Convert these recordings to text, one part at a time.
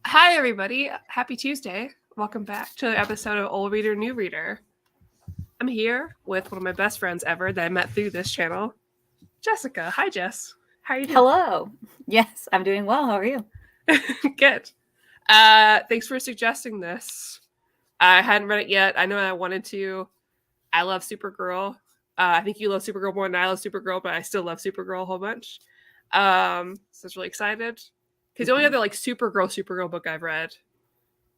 Hi, everybody. Happy Tuesday. Welcome back to an episode of Old Reader, New Reader. I'm here with one of my best friends ever that I met through this channel, Jessica. Hi, Jess. How are you doing? Hello. Yes, I'm doing well. How are you? Good. Thanks for suggesting this. I hadn't read it yet. I know I wanted to. I love Supergirl. I think you love Supergirl more than I love Supergirl, but I still love Supergirl a whole bunch. So I was really excited. Because the only other Supergirl book I've read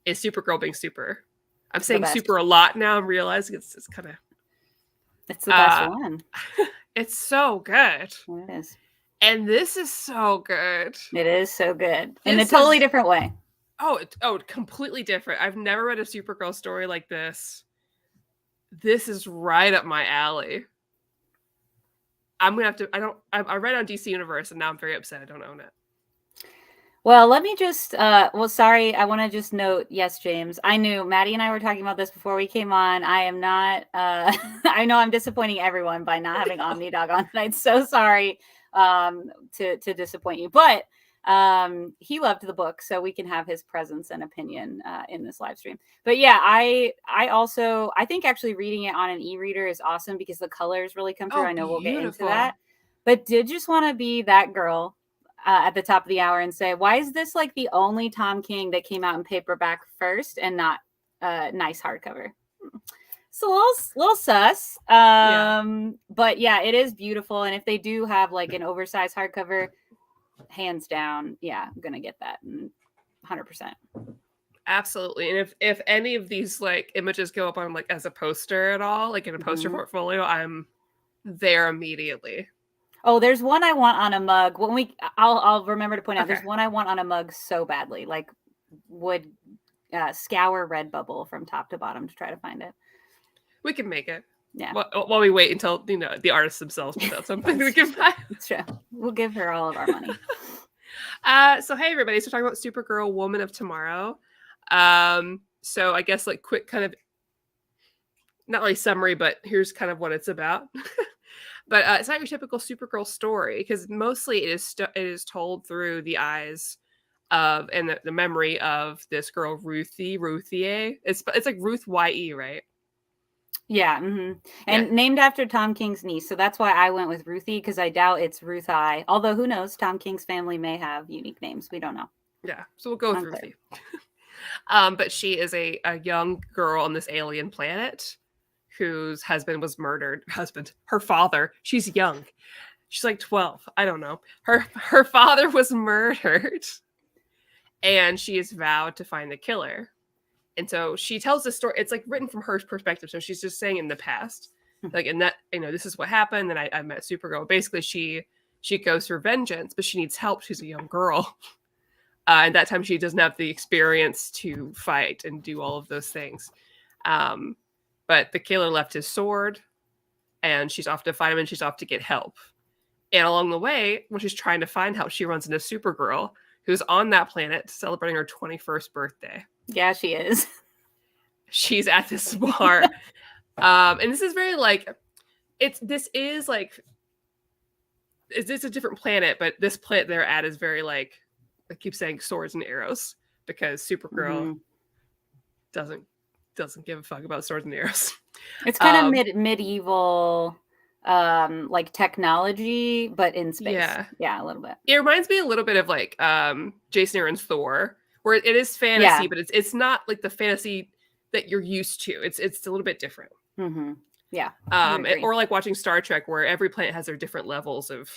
is Supergirl being super. I'm saying super a lot now. I'm realizing it's kind of... It's the best one. It's so good. It is. And this is so good. It is so good. In a totally different way. Oh, completely different. I've never read a Supergirl story like this. This is right up my alley. I'm going to have to... I read on DC Universe, and now I'm very upset I don't own it. Well, let me just... sorry. I want to just note, yes, James. I knew Maddie and I were talking about this before we came on. I am not... I know I'm disappointing everyone by not having OmniDog on tonight. So sorry to disappoint you. But he loved the book, so we can have his presence and opinion in this live stream. But yeah, I think actually reading it on an e-reader is awesome because the colors really come through. I know we'll get into that. But did just want to be that girl at the top of the hour and say, why is this like the only Tom King that came out in paperback first and not nice hardcover? It's a little sus. But yeah, it is beautiful. And if they do have like an oversized hardcover, hands down, yeah, I'm gonna get that 100%. Absolutely. And if any of these like images go up on like as a poster at all, like in a poster portfolio, I'm there immediately. Oh, there's one I want on a mug. I'll remember to point out. There's one I want on a mug so badly, like would scour Redbubble from top to bottom to try to find it. We can make it. Yeah. While we wait until the artists themselves put out something we can buy. It's true. We'll give her all of our money. So hey everybody, so we're talking about Supergirl, Woman of Tomorrow. So I guess like quick kind of not really summary, but here's kind of what it's about. But it's not your typical Supergirl story because mostly it is told through the eyes of and the memory of this girl Ruthie. It's like Ruth Y.E., right? Yeah, and named after Tom King's niece, so that's why I went with Ruthie because I doubt it's Ruth I. Although who knows, Tom King's family may have unique names. We don't know. Yeah, so we'll go with Ruthie. But she is a young girl on this alien planet whose husband was murdered. Her father. She's young. She's like 12. I don't know. Her father was murdered, and she is vowed to find the killer. And so she tells the story. It's like written from her perspective. So she's just saying in the past, like, and that, this is what happened. And I met Supergirl. Basically, she goes for vengeance, but she needs help. She's a young girl. And that time she doesn't have the experience to fight and do all of those things. But the killer left his sword and she's off to find him and she's off to get help. And along the way, when she's trying to find help, she runs into Supergirl, who's on that planet celebrating her 21st birthday. Yeah, she is. She's at this bar. And this is very like, it's a different planet, but this planet they're at is very like, I keep saying swords and arrows because Supergirl doesn't give a fuck about swords and arrows. It's kind of medieval like technology, but in space. Yeah, a little bit. It reminds me a little bit of like Jason Aaron's Thor, where it is fantasy, but it's not like the fantasy that you're used to. It's a little bit different. Yeah. Or like watching Star Trek, where every planet has their different levels of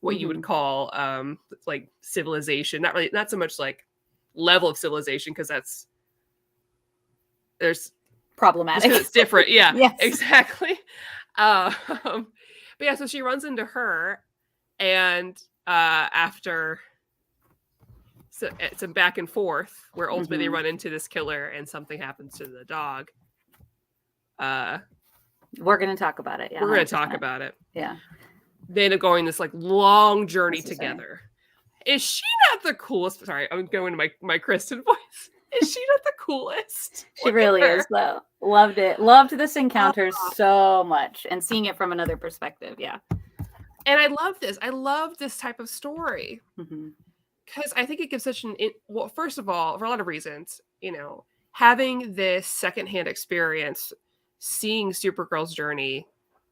what you would call like civilization. Not so much like level of civilization, because there's problematic. It's different. Yeah, yes. Exactly. But yeah, so she runs into her, and after it's a back and forth where ultimately they run into this killer and something happens to the dog. We're going to talk about it. Yeah, we're going to talk about it. Yeah. They end up going this like long journey together. Is she not the coolest? Sorry, I'm going to my Kristen voice. Is she not the coolest? She really is, though. Loved it. Loved this encounter so much, and seeing it from another perspective. Yeah. And I love this. I love this type of story. because I think it gives such well, first of all, for a lot of reasons, having this secondhand experience, seeing Supergirl's journey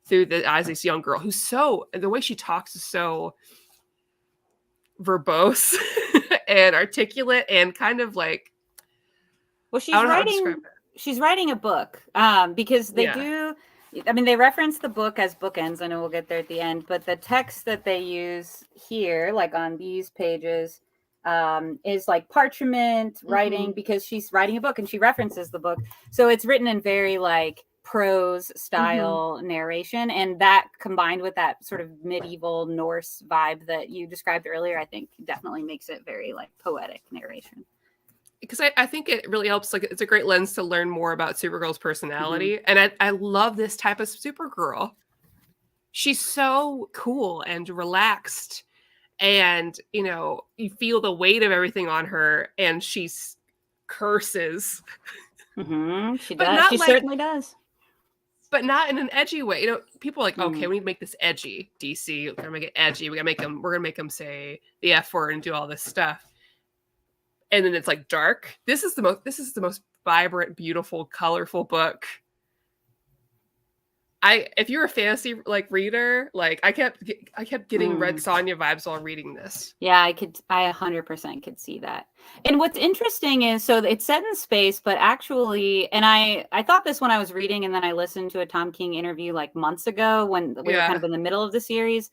through the eyes of this young girl who's the way she talks is so verbose and articulate and kind of like, Well, I don't know how to describe it. she's writing a book because they do. I mean, they reference the book as bookends. I know we'll get there at the end, but the text that they use here, like on these pages, is like parchment writing because she's writing a book and she references the book. So it's written in very like prose style narration, and that combined with that sort of medieval Norse vibe that you described earlier, I think definitely makes it very like poetic narration. Because I think it really helps. Like, it's a great lens to learn more about Supergirl's personality. And I love this type of Supergirl. She's so cool and relaxed. And, you feel the weight of everything on her. And she curses. She does. She certainly does. But not in an edgy way. People are like, okay, we need to make this edgy, DC. We're going to make it edgy. We're going to make them say the F word and do all this stuff. And then it's like dark. This is the most vibrant, beautiful, colorful book. If you're a fantasy like reader, like I kept getting Red Sonja vibes while reading this. Yeah, I 100% could see that. And what's interesting is, so it's set in space, but actually, and I thought this when I was reading, and then I listened to a Tom King interview like months ago when we were kind of in the middle of the series.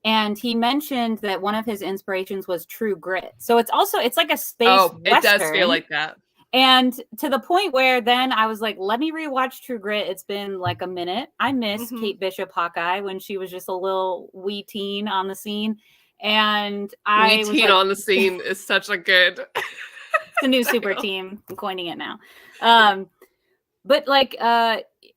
And he mentioned that one of his inspirations was True Grit. So it's like a space Western. It does feel like that. And to the point where then I was like, let me rewatch True Grit. It's been like a minute. I miss Kate Bishop Hawkeye when she was just a little wee teen on the scene. And I was like, on the scene is such a good... It's a new super team. I'm coining it now. But like,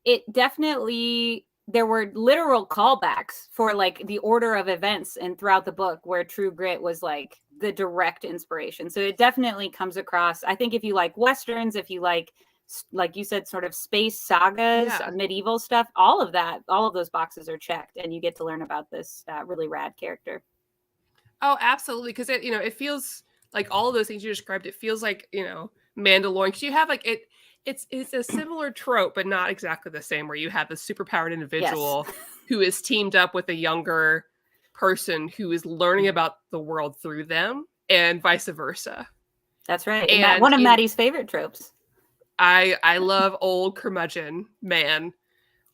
it definitely... There were literal callbacks for like the order of events and throughout the book where True Grit was like the direct inspiration. So it definitely comes across. I think if you like Westerns, if you like you said, sort of space sagas, medieval stuff, all of those boxes are checked and you get to learn about this really rad character. Oh, absolutely. Because it feels like all of those things you described, it feels like, Mandalorian. Because you have like it's a similar trope, but not exactly the same, where you have a superpowered individual who is teamed up with a younger person who is learning about the world through them, and vice versa. That's right. And one of Maddie's favorite tropes. I love old curmudgeon man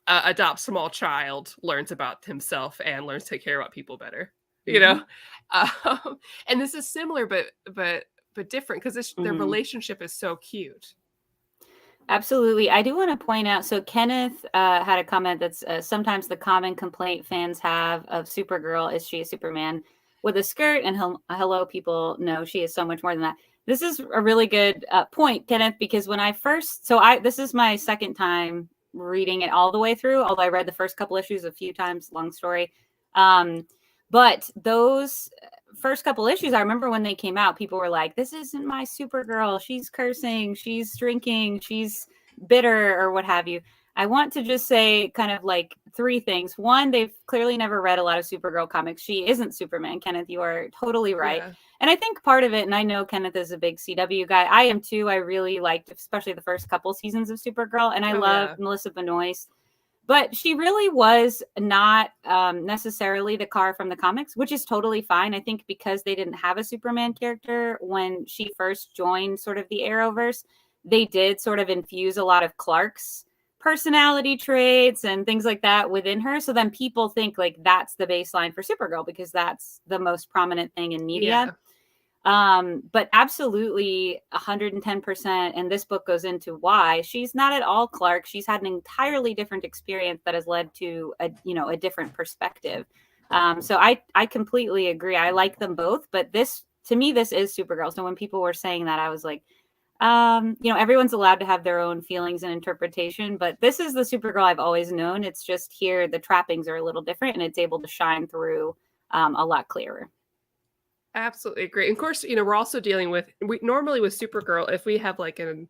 adopts small child, learns about himself, and learns to take care about people better. And this is similar, but different, because their relationship is so cute. Absolutely. I do want to point out, so Kenneth had a comment that's sometimes the common complaint fans have of Supergirl is she a Superman with a skirt, and hello, people know she is so much more than that. This is a really good point, Kenneth, because when I first, this is my second time reading it all the way through, although I read the first couple issues a few times, long story. But those first couple issues, I remember when they came out, people were like, this isn't my Supergirl. She's cursing, she's drinking, she's bitter, or what have you. I want to just say kind of like three things. One, they've clearly never read a lot of Supergirl comics. She isn't Superman. Kenneth, you are totally right. Yeah. And I think part of it, and I know Kenneth is a big CW guy. I am too. I really liked, especially the first couple seasons of Supergirl. And I love Melissa Benoist. But she really was not necessarily the Kara from the comics, which is totally fine. I think because they didn't have a Superman character when she first joined sort of the Arrowverse, they did sort of infuse a lot of Clark's personality traits and things like that within her. So then people think like that's the baseline for Supergirl because that's the most prominent thing in media. Yeah. But absolutely 110%. And this book goes into why she's not at all Clark. She's had an entirely different experience that has led to a different perspective. So I completely agree. I like them both, but to me, this is Supergirl. So when people were saying that, I was like, everyone's allowed to have their own feelings and interpretation, but this is the Supergirl I've always known. It's just here, the trappings are a little different and it's able to shine through a lot clearer. Absolutely agree. Of course, we're also dealing with, normally with Supergirl, if we have like a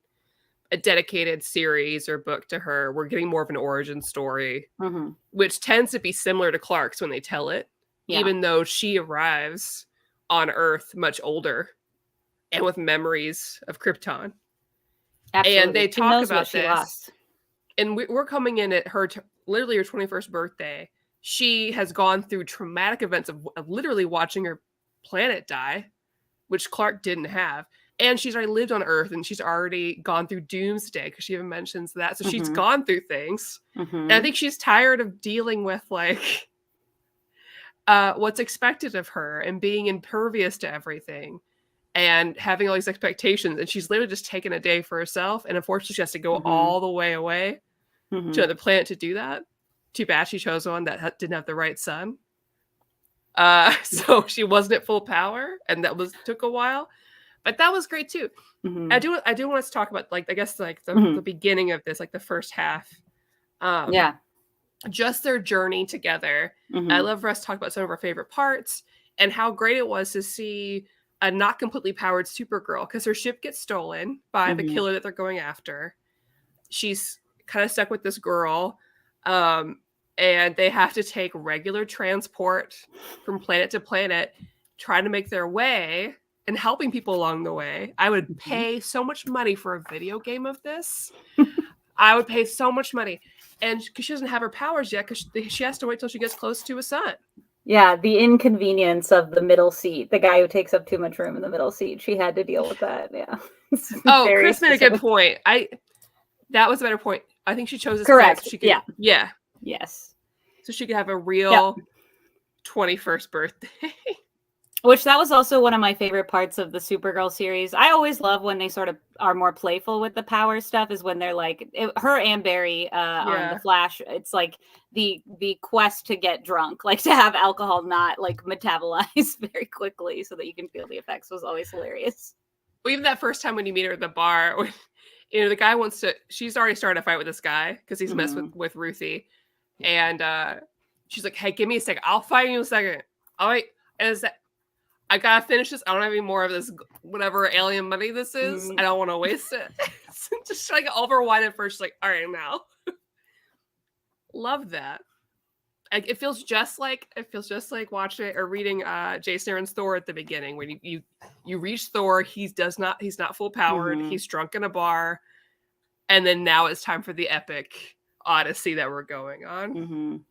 dedicated series or book to her, we're getting more of an origin story, which tends to be similar to Clark's when they tell it, even though she arrives on Earth much older and with memories of Krypton. Absolutely. And they She talk knows what about she this. lost. And we're coming in at her literally her 21st birthday. She has gone through traumatic events of literally watching her planet die, which Clark didn't have. And she's already lived on Earth, and she's already gone through Doomsday, because she even mentions that. So she's gone through things. And I think she's tired of dealing with, like, what's expected of her and being impervious to everything and having all these expectations. And she's literally just taken a day for herself. And unfortunately, she has to go all the way away to another planet to do that. Too bad she chose one that didn't have the right sun. So she wasn't at full power, and that took a while. But that was great too. I do want us to talk about, like, I guess, like the beginning of this, like the first half. Just their journey together. I love for us to talk about some of our favorite parts and how great it was to see a not completely powered Supergirl, because her ship gets stolen by the killer that they're going after. She's kind of stuck with this girl, and they have to take regular transport from planet to planet, trying to make their way and helping people along the way. I would pay so much money for a video game of this. I would pay so much money. And because she doesn't have her powers yet, because she has to wait till she gets close to a sun. Yeah, the inconvenience of the middle seat. The guy who takes up too much room in the middle seat. She had to deal with that. Yeah. Oh, Chris made a good point. That was a better point. I think she chose this correct. So she could, yeah. Yes. So she could have a real 21st birthday. Which that was also one of my favorite parts of the Supergirl series. I always love when they sort of are more playful with the power stuff, is when they're like, her and Barry on The Flash, it's like the quest to get drunk, like to have alcohol not like metabolize very quickly so that you can feel the effects, was always hilarious. Well, even that first time when you meet her at the bar, when, the guy she's already started a fight with this guy because he's messed with Ruthie. And she's like, hey, give me a second. I'll fight you in a second. All right. And I gotta finish this. I don't have any more of this, whatever alien money this is. I don't want to waste it. Just like overwhelmed at first, like, all right, now. Love that. It feels just like watching or reading Jason Aaron's Thor at the beginning, when you reach Thor, he's not full powered. He's drunk in a bar, and then now it's time for the epic odyssey that we're going on.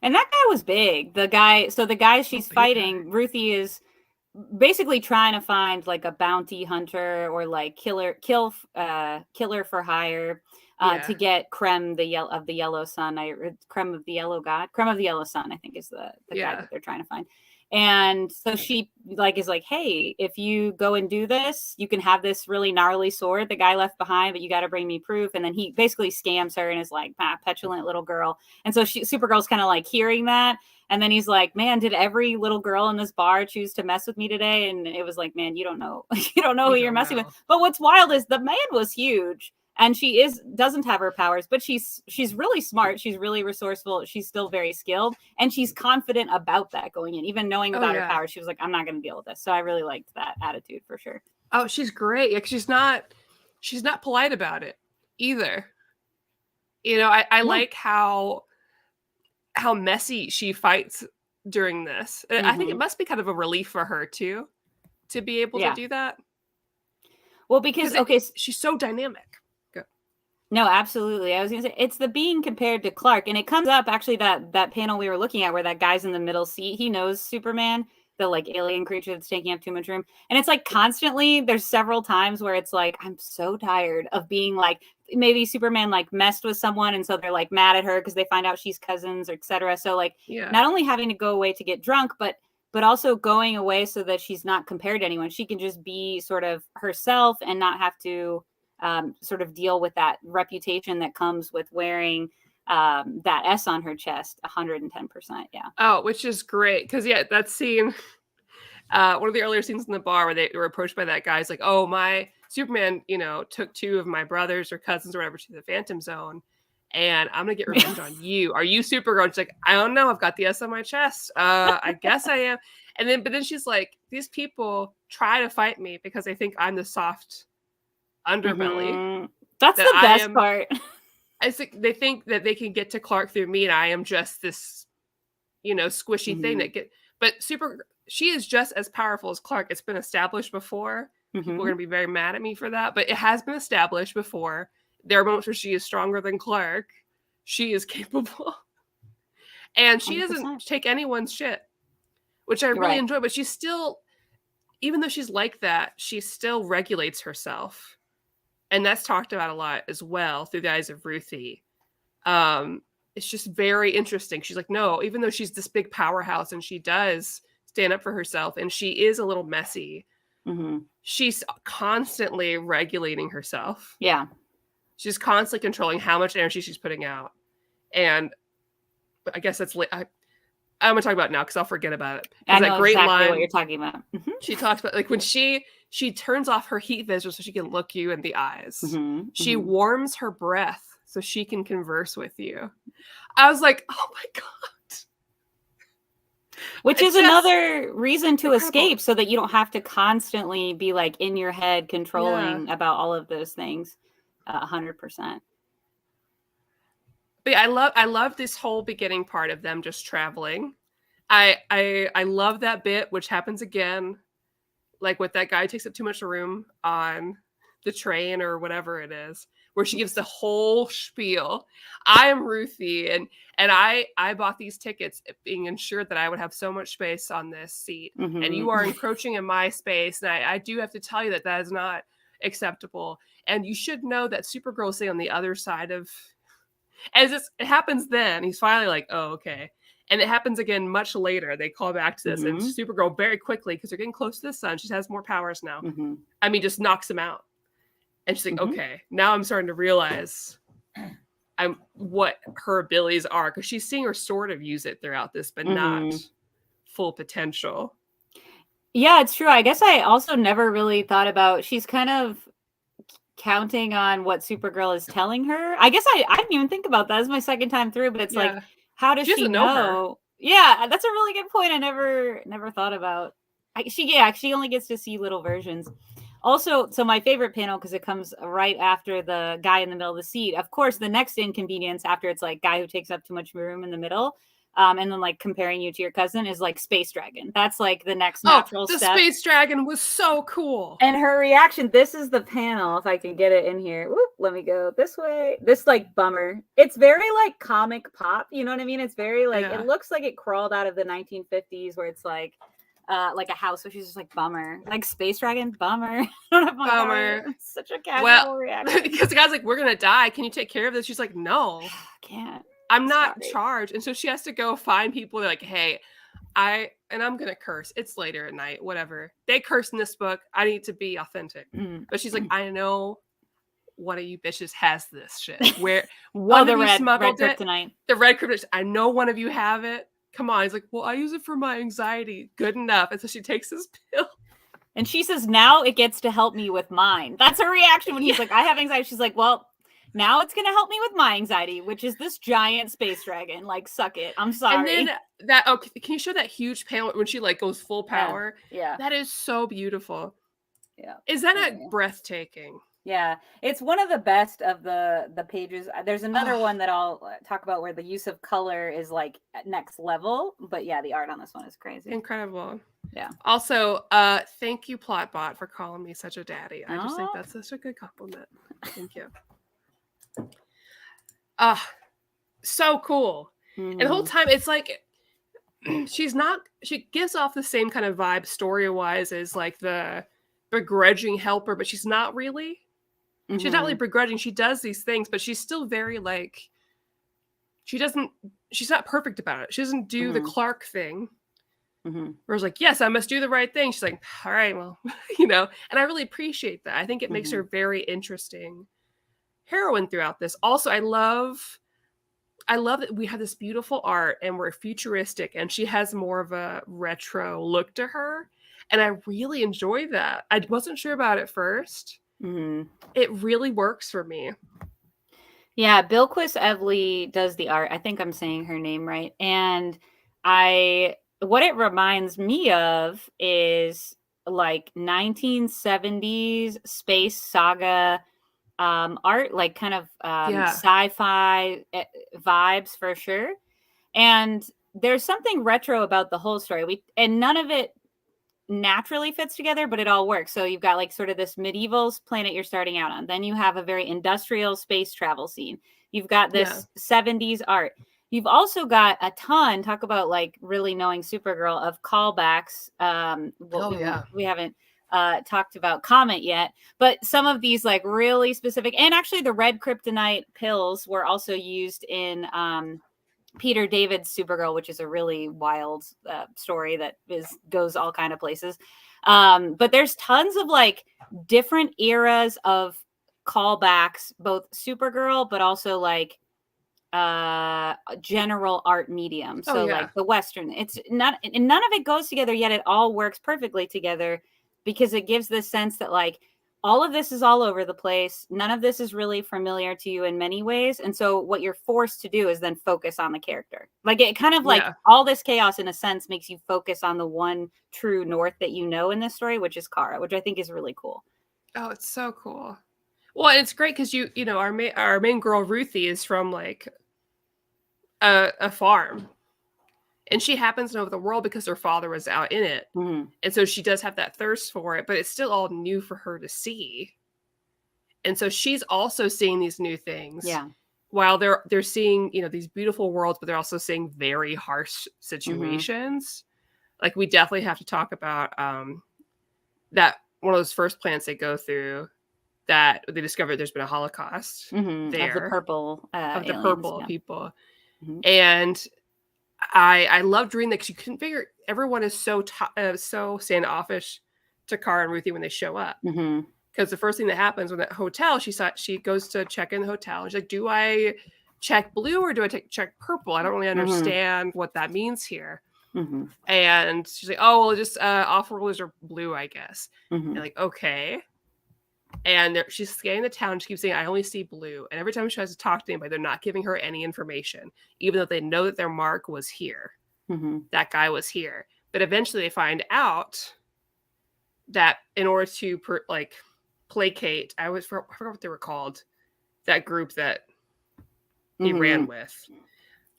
And that guy was big. The guy she's fighting, Ruthie is basically trying to find like a bounty hunter or like killer for hire to get Creme of the Yellow Sun. Creme of the Yellow Sun, I think, is the guy that they're trying to find. And so she is like, hey, if you go and do this, you can have this really gnarly sword the guy left behind, but you got to bring me proof. And then he basically scams her and is like, petulant little girl. And so Supergirl's kind of like hearing that. And then he's like, man, did every little girl in this bar choose to mess with me today? And it was like, man, you don't know. You don't know who you're messing with. But what's wild is the man was huge. And she doesn't have her powers, but she's really smart. She's really resourceful. She's still very skilled, and she's confident about that going in, even knowing about her powers. She was like, I'm not going to deal with this. So I really liked that attitude for sure. Oh, she's great. Yeah, she's not polite about it either. I like how messy she fights during this. I think it must be kind of a relief for her too, to be able to do that. Well, because she's so dynamic. No, absolutely. I was going to say, it's the being compared to Clark. And it comes up, actually, that panel we were looking at where that guy's in the middle seat, he knows Superman, the like alien creature that's taking up too much room. And it's like constantly, there's several times where it's like, I'm so tired of being like, maybe Superman like messed with someone. And so they're like mad at her because they find out she's cousins, or etc. So like not only having to go away to get drunk, but also going away so that she's not compared to anyone. She can just be sort of herself and not have to sort of deal with that reputation that comes with wearing that S on her chest 110%. Yeah. Oh, which is great. Because that scene, one of the earlier scenes in the bar where they were approached by that guy, is like, oh, my Superman, took 2 of my brothers or cousins or whatever to the Phantom Zone, and I'm gonna get revenge on you. Are you Supergirl? And she's like, I don't know. I've got the S on my chest. I guess I am. But then she's like, these people try to fight me because they think I'm the soft underbelly. That's the best part. I think they think that they can get to Clark through me, and I am just this, squishy thing that but she is just as powerful as Clark. It's been established before. People are going to be very mad at me for that, but it has been established before. There are moments where she is stronger than Clark. She is capable. And she 100%. doesn't take anyone's shit, which I really enjoy, but she's still, even though she's like that, she still regulates herself. And that's talked about a lot as well through the eyes of Ruthie. It's just very interesting. She's like, no, even though she's this big powerhouse and she does stand up for herself and she is a little messy, she's constantly regulating herself. Yeah. She's constantly controlling how much energy she's putting out. And I guess that's I'm gonna talk about it now because I'll forget about it. I know that great exactly line what you're talking about. she talks about, like when she turns off her heat vision so she can look you in the eyes. She warms her breath so she can converse with you. I was like, oh my God. Which is another reason to escape, so that you don't have to constantly be like in your head controlling about all of those things. 100%. But yeah, I love this whole beginning part of them just traveling. I love that bit, which happens again, like with that guy who takes up too much room on the train or whatever it is, where she gives the whole spiel. I am Ruthie, and I bought these tickets being ensured that I would have so much space on this seat, and you are encroaching in my space, and I do have to tell you that that is not acceptable. And you should know that Supergirl is sitting on the other side of, as it happens then, he's finally like, oh, okay. And it happens again much later. They call back to this, and Supergirl very quickly, because they're getting close to the sun, she has more powers now. I mean, just knocks him out. And she's like, okay, now I'm starting to realize what her abilities are, because she's seeing her sort of use it throughout this, but not full potential. Yeah, it's true. I guess I also never really thought about, she's kind of counting on what Supergirl is telling her. I guess I didn't even think about that. It's my second time through, but it's like, how does she know? Yeah, that's a really good point. I never thought about. She only gets to see little versions. Also, so my favorite panel, because it comes right after the guy in the middle of the seat. Of course, the next inconvenience after it's like guy who takes up too much room in the middle, and then like comparing you to your cousin is like Space Dragon. That's like the next natural step. The Space Dragon was so cool. And her reaction, this is the panel, if I can get it in here. Whoop, let me go this way. This like bummer. It's very like comic pop, you know what I mean? It's very like, it looks like it crawled out of the 1950s where it's like a house, so she's just like bummer. Like Space Dragon, bummer. I don't have my bummer. It's such a casual reaction. Because the guy's like, we're gonna die. Can you take care of this? She's like, no. I can't. I'm not charged. And so she has to go find people. They're like, hey, I'm gonna curse. It's later at night, whatever. They curse in this book. I need to be authentic. But she's like, I know one of you bitches has this shit. Where one of you smuggled it. Kryptonite. The red kryptonite. I know one of you have it. Come on. He's like, well, I use it for my anxiety. Good enough. And so she takes this pill. And she says, now it gets to help me with mine. That's her reaction when he's like, I have anxiety. She's like, well, now it's going to help me with my anxiety, which is this giant space dragon. Like, suck it. I'm sorry. And then can you show that huge panel when she like goes full power? Yeah. That is so beautiful. Yeah. Is that breathtaking? Yeah. It's one of the best of the pages. There's another one that I'll talk about where the use of color is like at next level. But yeah, the art on this one is crazy. Incredible. Yeah. Also, thank you, Plotbot, for calling me such a daddy. I just think that's such a good compliment. Thank you. So cool. And the whole time it's like she gives off the same kind of vibe story-wise as like the begrudging helper, but she's not really. She's not really begrudging. She does these things, but she's still very like she's not perfect about it. She doesn't do the Clark thing. Where it's like, yes, I must do the right thing. She's like, all right, well, and I really appreciate that. I think it makes her very interesting heroine throughout this. Also, I love that we have this beautiful art and we're futuristic and she has more of a retro look to her. And I really enjoy that. I wasn't sure about it first. It really works for me. Yeah, Bilquis Evely does the art. I think I'm saying her name right. And what it reminds me of is like 1970s space saga art, like kind of sci-fi vibes for sure. And there's something retro about the whole story. And none of it naturally fits together, but it all works. So you've got like sort of this medieval planet you're starting out on. Then you have a very industrial space travel scene. You've got this 70s art. You've also got a ton, talk about like really knowing Supergirl, of callbacks. We haven't talked about Comet yet, but some of these like really specific, and actually the red kryptonite pills were also used in Peter David's Supergirl, which is a really wild story that goes all kind of places. But there's tons of like different eras of callbacks, both Supergirl, but also like general art medium. So like the Western, it's not, and none of it goes together yet. It all works perfectly together because it gives this sense that like all of this is all over the place. None of this is really familiar to you in many ways. And so what you're forced to do is then focus on the character. Like it kind of like all this chaos in a sense makes you focus on the one true north that you know in this story, which is Kara, which I think is really cool. Oh, it's so cool. Well, it's great because you know, our main girl Ruthie is from like a farm. And she happens to know the world because her father was out in it. Mm-hmm. And so she does have that thirst for it, but it's still all new for her to see. And so she's also seeing these new things. Yeah. While they're seeing, you know, these beautiful worlds, but they're also seeing very harsh situations. Mm-hmm. Like we definitely have to talk about that one of those first planets they go through that they discovered there's been a Holocaust there. Of the purple aliens, the purple people. Mm-hmm. And I loved reading that because you couldn't figure everyone is so standoffish to Kara and Ruthie when they show up. Because the first thing that happens when that hotel, she goes to check in the hotel. She's like, do I check blue or do I check purple? I don't really understand what that means here. And she's like, oh, well, just off-rollers are blue, I guess. And like, okay. And she's scanning the town. She keeps saying, I only see blue. And every time she tries to talk to anybody, they're not giving her any information, even though they know that their mark was here. That guy was here. But eventually they find out that in order to placate, I forgot what they were called, that group that he ran with.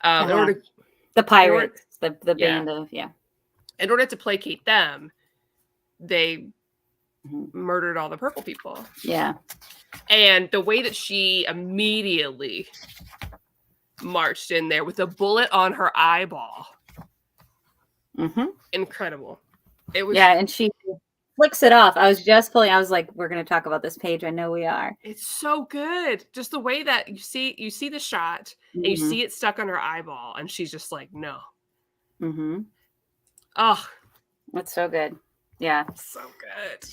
In order to, the pirates, the band of, In order to placate them, they murdered all the purple people. Yeah. And the way that she immediately marched in there with a bullet on her eyeball. Incredible. It was and she flicks it off. I was like, we're going to talk about this page. I know we are. It's so good. Just the way that you see the shot and you see it stuck on her eyeball and she's just like, no. Oh, that's so good. Yeah. So good.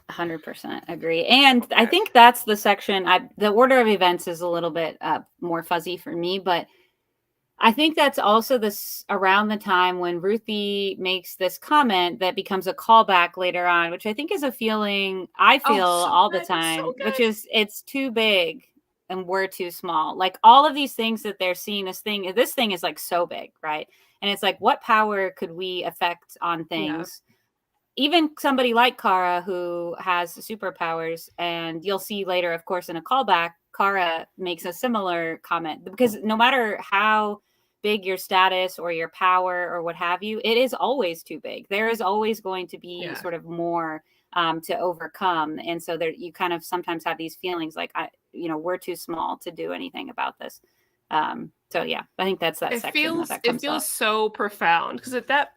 100% agree. And I think that's the section. The order of events is a little bit more fuzzy for me, but I think that's also around the time when Ruthie makes this comment that becomes a callback later on, which I think is a feeling I feel all the time, which is it's too big and we're too small. Like all of these things that they're seeing, this thing is like so big, right? And it's like, what power could we affect on things? Even somebody like Kara who has superpowers, and you'll see later, of course, in a callback, Kara makes a similar comment because no matter how big your status or your power or what have you, it is always too big. There is always going to be sort of more to overcome. And so there, you kind of sometimes have these feelings like, we're too small to do anything about this. So yeah, I think that's that section. It feels so profound because at that,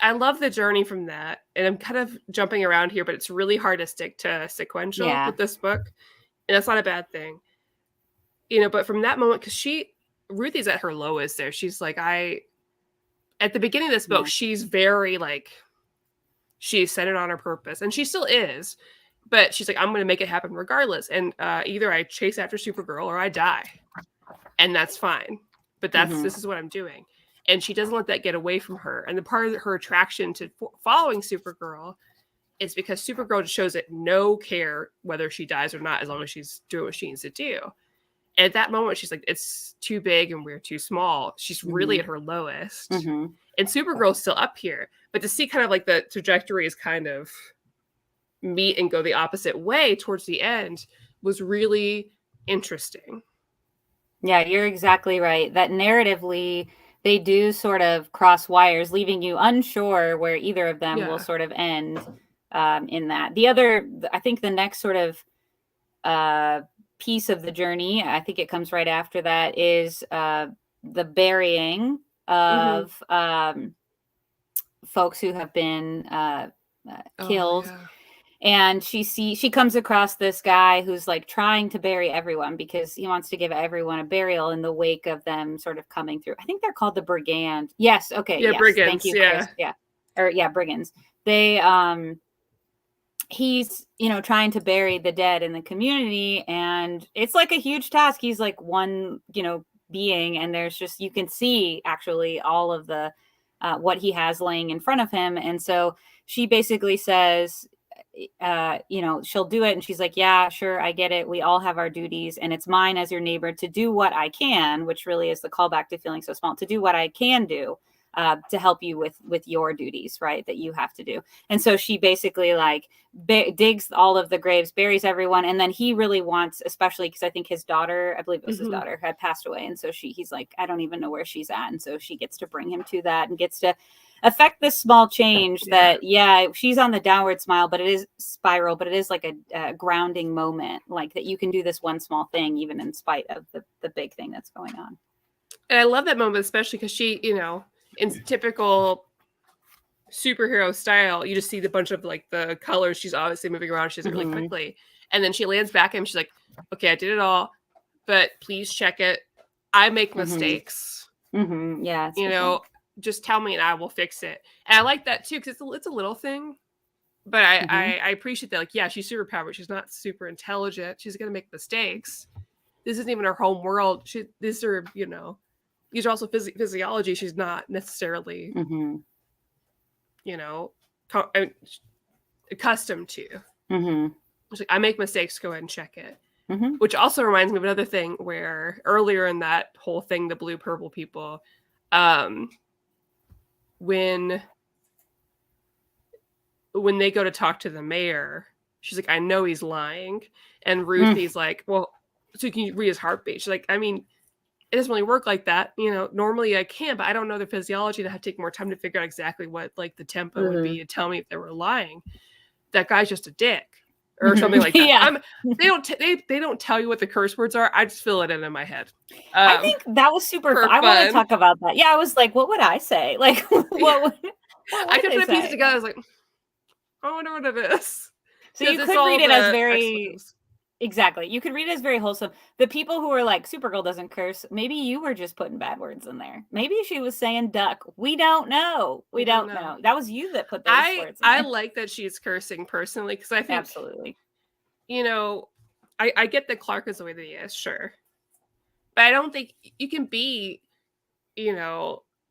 I love the journey from that. And I'm kind of jumping around here, but it's really hard to stick to sequential with this book. And that's not a bad thing. But from that moment, because Ruthie's at her lowest there. She's like, at the beginning of this book, she's very like, she's centered on her purpose. And she still is. But she's like, I'm going to make it happen regardless. And either I chase after Supergirl or I die. And that's fine. But this is what I'm doing. And she doesn't let that get away from her. And the part of her attraction to following Supergirl is because Supergirl just shows it no care whether she dies or not, as long as she's doing what she needs to do. And at that moment, she's like, it's too big and we're too small. She's really at her lowest. And Supergirl's still up here. But to see kind of like the trajectory is kind of meet and go the opposite way towards the end was really interesting. Yeah, you're exactly right. That narratively, they do sort of cross wires, leaving you unsure where either of them will sort of end in that. I think the next sort of piece of the journey, I think it comes right after that, is the burying of folks who have been killed. Oh, yeah. And she comes across this guy who's like trying to bury everyone because he wants to give everyone a burial in the wake of them sort of coming through. I think they're called the Brigand. Yes. Okay. Yeah, Yes. brigands. Thank you, Yeah. Chris. Yeah. Or yeah, brigands. They he's trying to bury the dead in the community, and it's like a huge task. He's like one being, and there's just, you can see actually all of the what he has laying in front of him. And so she basically says, she'll do it, and she's like, yeah, sure, I get it, we all have our duties, and it's mine as your neighbor to do what I can, which really is the callback to Feeling So Small, to do what I can do to help you with your duties, right, that you have to do. And so she basically like digs all of the graves, buries everyone, and then he really wants, especially because I think his daughter, I believe it was his daughter, had passed away, and so he's like, I don't even know where she's at, and so she gets to bring him to that and gets to affect this small change that she's on the downward spiral, but it is like a grounding moment, like that you can do this one small thing even in spite of the big thing that's going on. And I love that moment, especially because she, in typical superhero style, you just see the bunch of like the colors. She's obviously moving around. She does it really quickly. And then she lands back and she's like, okay, I did it all, but please check it. I make mistakes. Yeah. Just tell me and I will fix it. And I like that too, because it's a little thing. But I appreciate that. Like, yeah, she's super powered. She's not super intelligent. She's going to make mistakes. This isn't even her home world. These are also physiology she's not necessarily, accustomed to. She's like, I make mistakes, go ahead and check it. Which also reminds me of another thing where earlier in that whole thing, the blue purple people, when they go to talk to the mayor, she's like, I know he's lying. And Ruthie's like, well, so can you read his heartbeat? She's like, I mean, it doesn't really work like that. Normally I can, but I don't know the physiology, and I have to take more time to figure out exactly what like the tempo would be to tell me if they were lying. That guy's just a dick or something like that. They don't tell you what the curse words are. I just fill it in my head. I think that was super fun. I want to talk about that. Yeah, I was like, what would I say? Like, what would I kept putting pieces together. I was like, I wonder what it is. So you could read it as very exactly. You could read it as very wholesome. The people who were like, Supergirl doesn't curse, maybe you were just putting bad words in there. Maybe she was saying duck. We don't know. We don't know. That was you that put those words in there. I like that she's cursing personally, because I think absolutely. I get that Clark is the way that he is, sure. But I don't think you can be,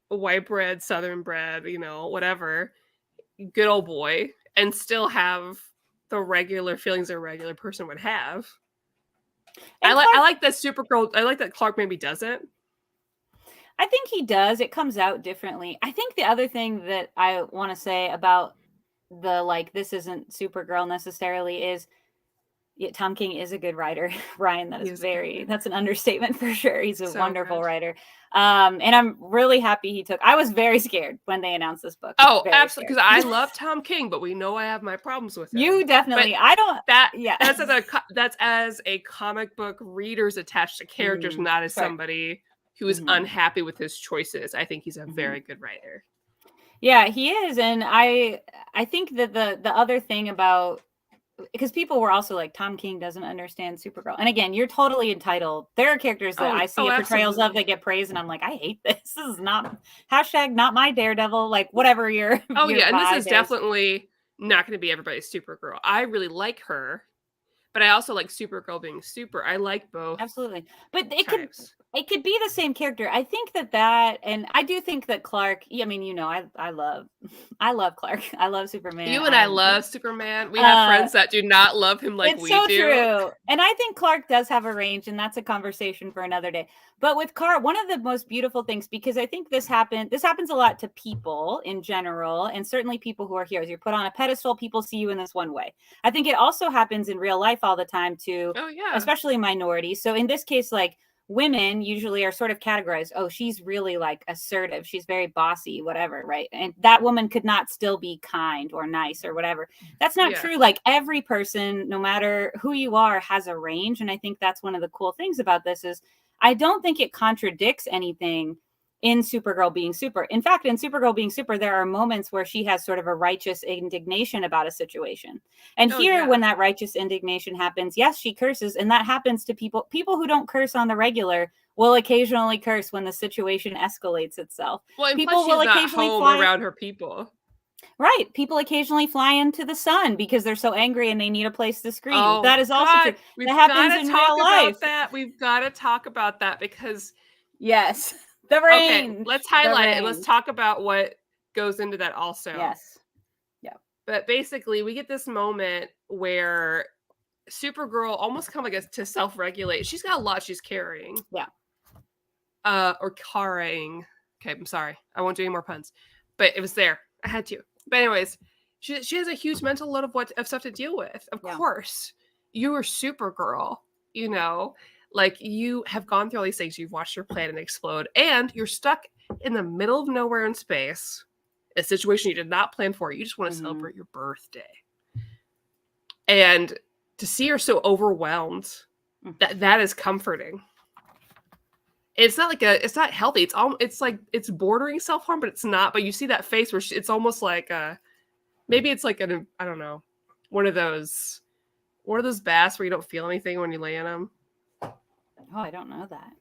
white bread, southern bread, whatever, good old boy, and still have the regular feelings a regular person would have. I like that Supergirl. I like that Clark maybe doesn't. I think he does. It comes out differently. I think the other thing that I want to say about this isn't Supergirl necessarily is, Tom King is a good writer. Ryan, that's an understatement for sure. He's a wonderful writer. And I'm really happy I was very scared when they announced this book. Oh, absolutely. Because I love Tom King, but we know I have my problems with him. You definitely. But I don't. That's as a comic book readers attached to characters, not as somebody who is unhappy with his choices. I think he's a very good writer. Yeah, he is. And I think that the other thing about, because people were also like, Tom King doesn't understand Supergirl. And again, you're totally entitled. There are characters that I see portrayals of that get praised, and I'm like, I hate this. This is not not my Daredevil. Like, whatever your and this is definitely not going to be everybody's Supergirl. I really like her, but I also like Supergirl being super. I like both. Absolutely, but it could be the same character. I think that, and I do think that Clark. I mean, I love Clark. I love Superman. You and I love Superman. We have friends that do not love him like we do. It's so true. And I think Clark does have a range, and that's a conversation for another day. But with Clark, one of the most beautiful things, because I think this happens a lot to people in general, and certainly people who are heroes. You're put on a pedestal. People see you in this one way. I think it also happens in real life all the time too. Oh yeah. Especially minorities. So in this case, like, women usually are sort of categorized, oh, she's really like assertive, she's very bossy, whatever, right? And that woman could not still be kind or nice or whatever. That's not true. Like every person, no matter who you are, has a range. And I think that's one of the cool things about this is I don't think it contradicts anything in Supergirl being super. In fact, in Supergirl being super, there are moments where she has sort of a righteous indignation about a situation. And when that righteous indignation happens, yes, she curses. And that happens to people who don't curse on the regular will occasionally curse when the situation escalates itself. Well, and people plus will she's occasionally not home fly around her people. Right. People occasionally fly into the sun because they're so angry and they need a place to scream. Oh, that is also true. That happens in real life. We've got to talk about that because yes. The rain. Okay, let's highlight it and let's talk about what goes into that also. Yes. Yeah. But basically, we get this moment where Supergirl almost kind of like to self-regulate. She's got a lot she's carrying. Yeah. Or carrying. Okay, I'm sorry. I won't do any more puns. But it was there. I had to. But anyways, she has a huge mental load of stuff to deal with. Of course. You are Supergirl, you know. Like, you have gone through all these things. You've watched your planet explode. And you're stuck in the middle of nowhere in space. A situation you did not plan for. You just want to celebrate your birthday. And to see her so overwhelmed, that is comforting. It's not like it's not healthy. It's like, it's bordering self-harm, but it's not. But you see that face where it's almost like, maybe it's like I don't know, one of those baths where you don't feel anything when you lay in them. Oh, I don't know that.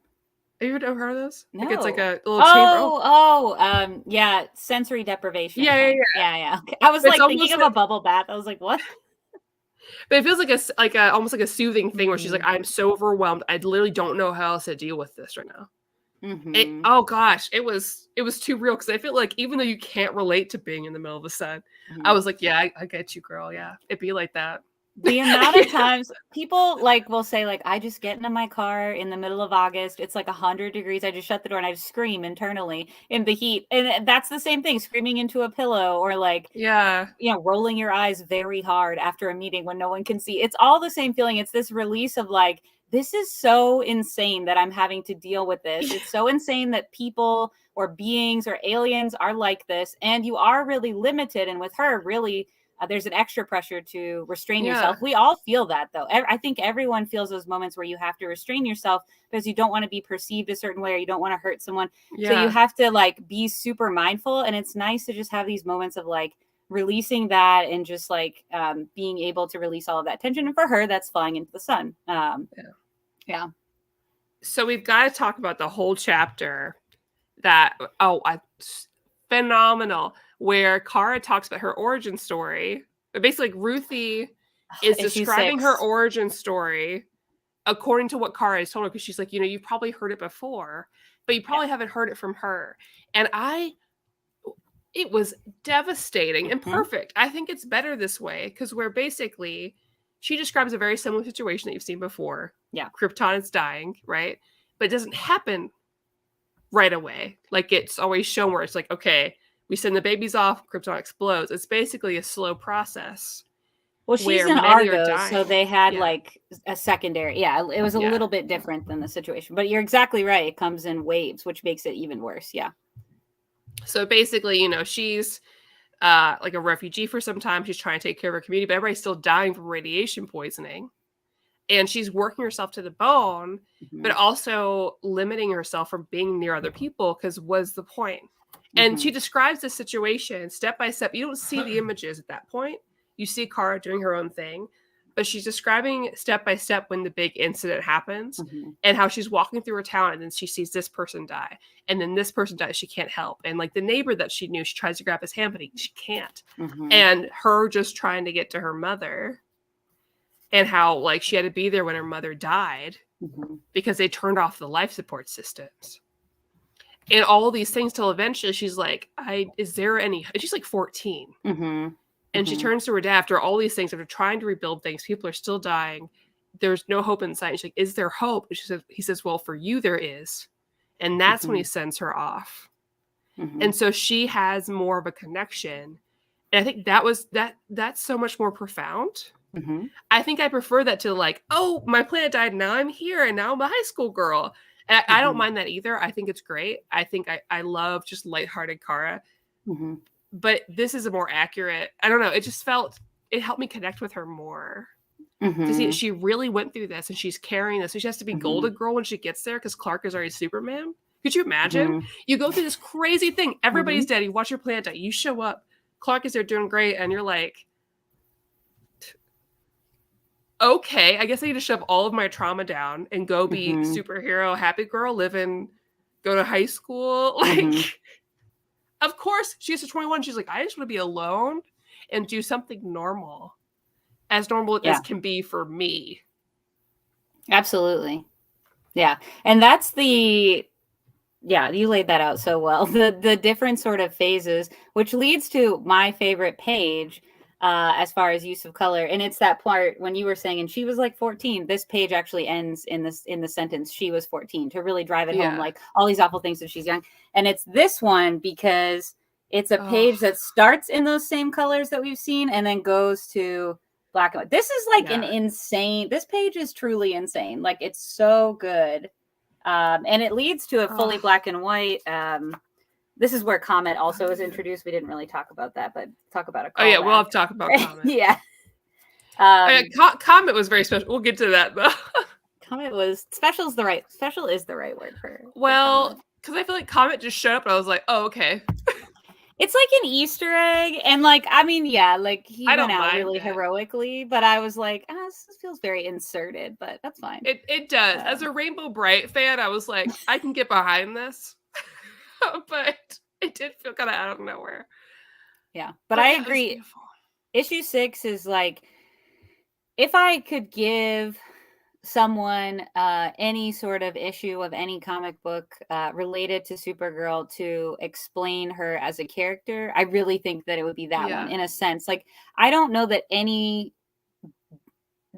Have you ever heard of those? No. Like it's like a little chamber. Yeah, sensory deprivation. Yeah. Okay. I was like thinking of a bubble bath. I was like, what? But it feels like a almost like a soothing thing where she's like, I'm so overwhelmed. I literally don't know how else to deal with this right now. Oh gosh, it was too real because I feel like even though you can't relate to being in the middle of the sun, I was like, yeah, I get you, girl. Yeah, it'd be like that. The amount of times people will say I just get into my car in the middle of August. It's like 100 degrees. I just shut the door and I just scream internally in the heat. And that's the same thing, screaming into a pillow or rolling your eyes very hard after a meeting when no one can see. It's all the same feeling. It's this release of this is so insane that I'm having to deal with this. It's so insane that people or beings or aliens are like this. And you are really limited. And with her, really, there's an extra pressure to restrain yourself. We all feel that, though. I think everyone feels those moments where you have to restrain yourself because you don't want to be perceived a certain way or you don't want to hurt someone. Yeah. So you have to be super mindful. And it's nice to just have these moments of releasing that and just being able to release all of that tension. And for her, that's flying into the sun. Yeah. So we've got to talk about the whole chapter phenomenal, where Kara talks about her origin story. But basically, Ruthie is describing her origin story according to what Kara has told her, because she's like, you've probably heard it before, but you probably haven't heard it from her. And it was devastating and perfect. I think it's better this way, because where basically she describes a very similar situation that you've seen before. Yeah. Krypton is dying, right? But it doesn't happen right away. It's always shown where it's like, okay, we send the babies off, Krypton explodes. It's basically a slow process. Well, she's in Argo, so they had a secondary. Yeah, it was a little bit different than the situation. But you're exactly right. It comes in waves, which makes it even worse. Yeah. So basically, she's a refugee for some time. She's trying to take care of her community, but everybody's still dying from radiation poisoning. And she's working herself to the bone, but also limiting herself from being near other people, because was the point. And she describes the situation step by step. You don't see the images at that point. You see Kara doing her own thing, but she's describing step by step when the big incident happens and how she's walking through her town and then she sees this person die. And then this person dies. She can't help. And the neighbor that she knew, she tries to grab his hand, but she can't. And her just trying to get to her mother and how she had to be there when her mother died because they turned off the life support systems. And all these things till eventually she's like, is there any, and she's 14. And she turns to her dad after all these things, after trying to rebuild things. People are still dying. There's no hope in sight. And she's like, is there hope? And he says, well, for you there is. And that's when he sends her off. And so she has more of a connection. And I think that's so much more profound. I think I prefer that to oh, my planet died. Now I'm here. And now I'm a high school girl. And I don't mind that either. I think it's great. I think I love just lighthearted Kara. But this is a more accurate, I don't know, it just felt, it helped me connect with her more. To see that she really went through this and she's carrying this. So she has to be Golden Girl when she gets there because Clark is already Superman. Could you imagine? You go through this crazy thing. Everybody's dead. You watch your planet die. You show up. Clark is there doing great. And you're like, okay, I guess I need to shove all of my trauma down and go be superhero, happy girl, go to high school. Like, of course, she gets to 21. She's like, I just want to be alone and do something normal. As normal as can be for me. Absolutely. Yeah. And that's you laid that out so well. The different sort of phases, which leads to my favorite page as far as use of color. And it's that part when you were saying, and she was like 14, this page actually ends in the sentence, she was 14, to really drive it home, like all these awful things that she's young. And it's this one because it's a page that starts in those same colors that we've seen and then goes to black and white. This is like an insane, this page is truly insane. Like, it's so good. And it leads to a fully black and white. This is where Comet also is introduced. We didn't really talk about that, but talk about a callback. We'll have to talk about Comet. Comet was very special. We'll get to that though. Comet was special is the right word for. Well, because I feel like Comet just showed up and I was like, oh, okay. It's like an Easter egg, and like, I mean, like he went out really heroically, but I was like, this feels very inserted, but that's fine. It does. As a Rainbow Bright fan, I was like, I can get behind this, but it did feel kind of out of nowhere. Yeah, but I agree. Issue 6 is like, if I could give someone any sort of issue of any comic book related to Supergirl to explain her as a character, I really think that it would be that one, in a sense. Like, I don't know that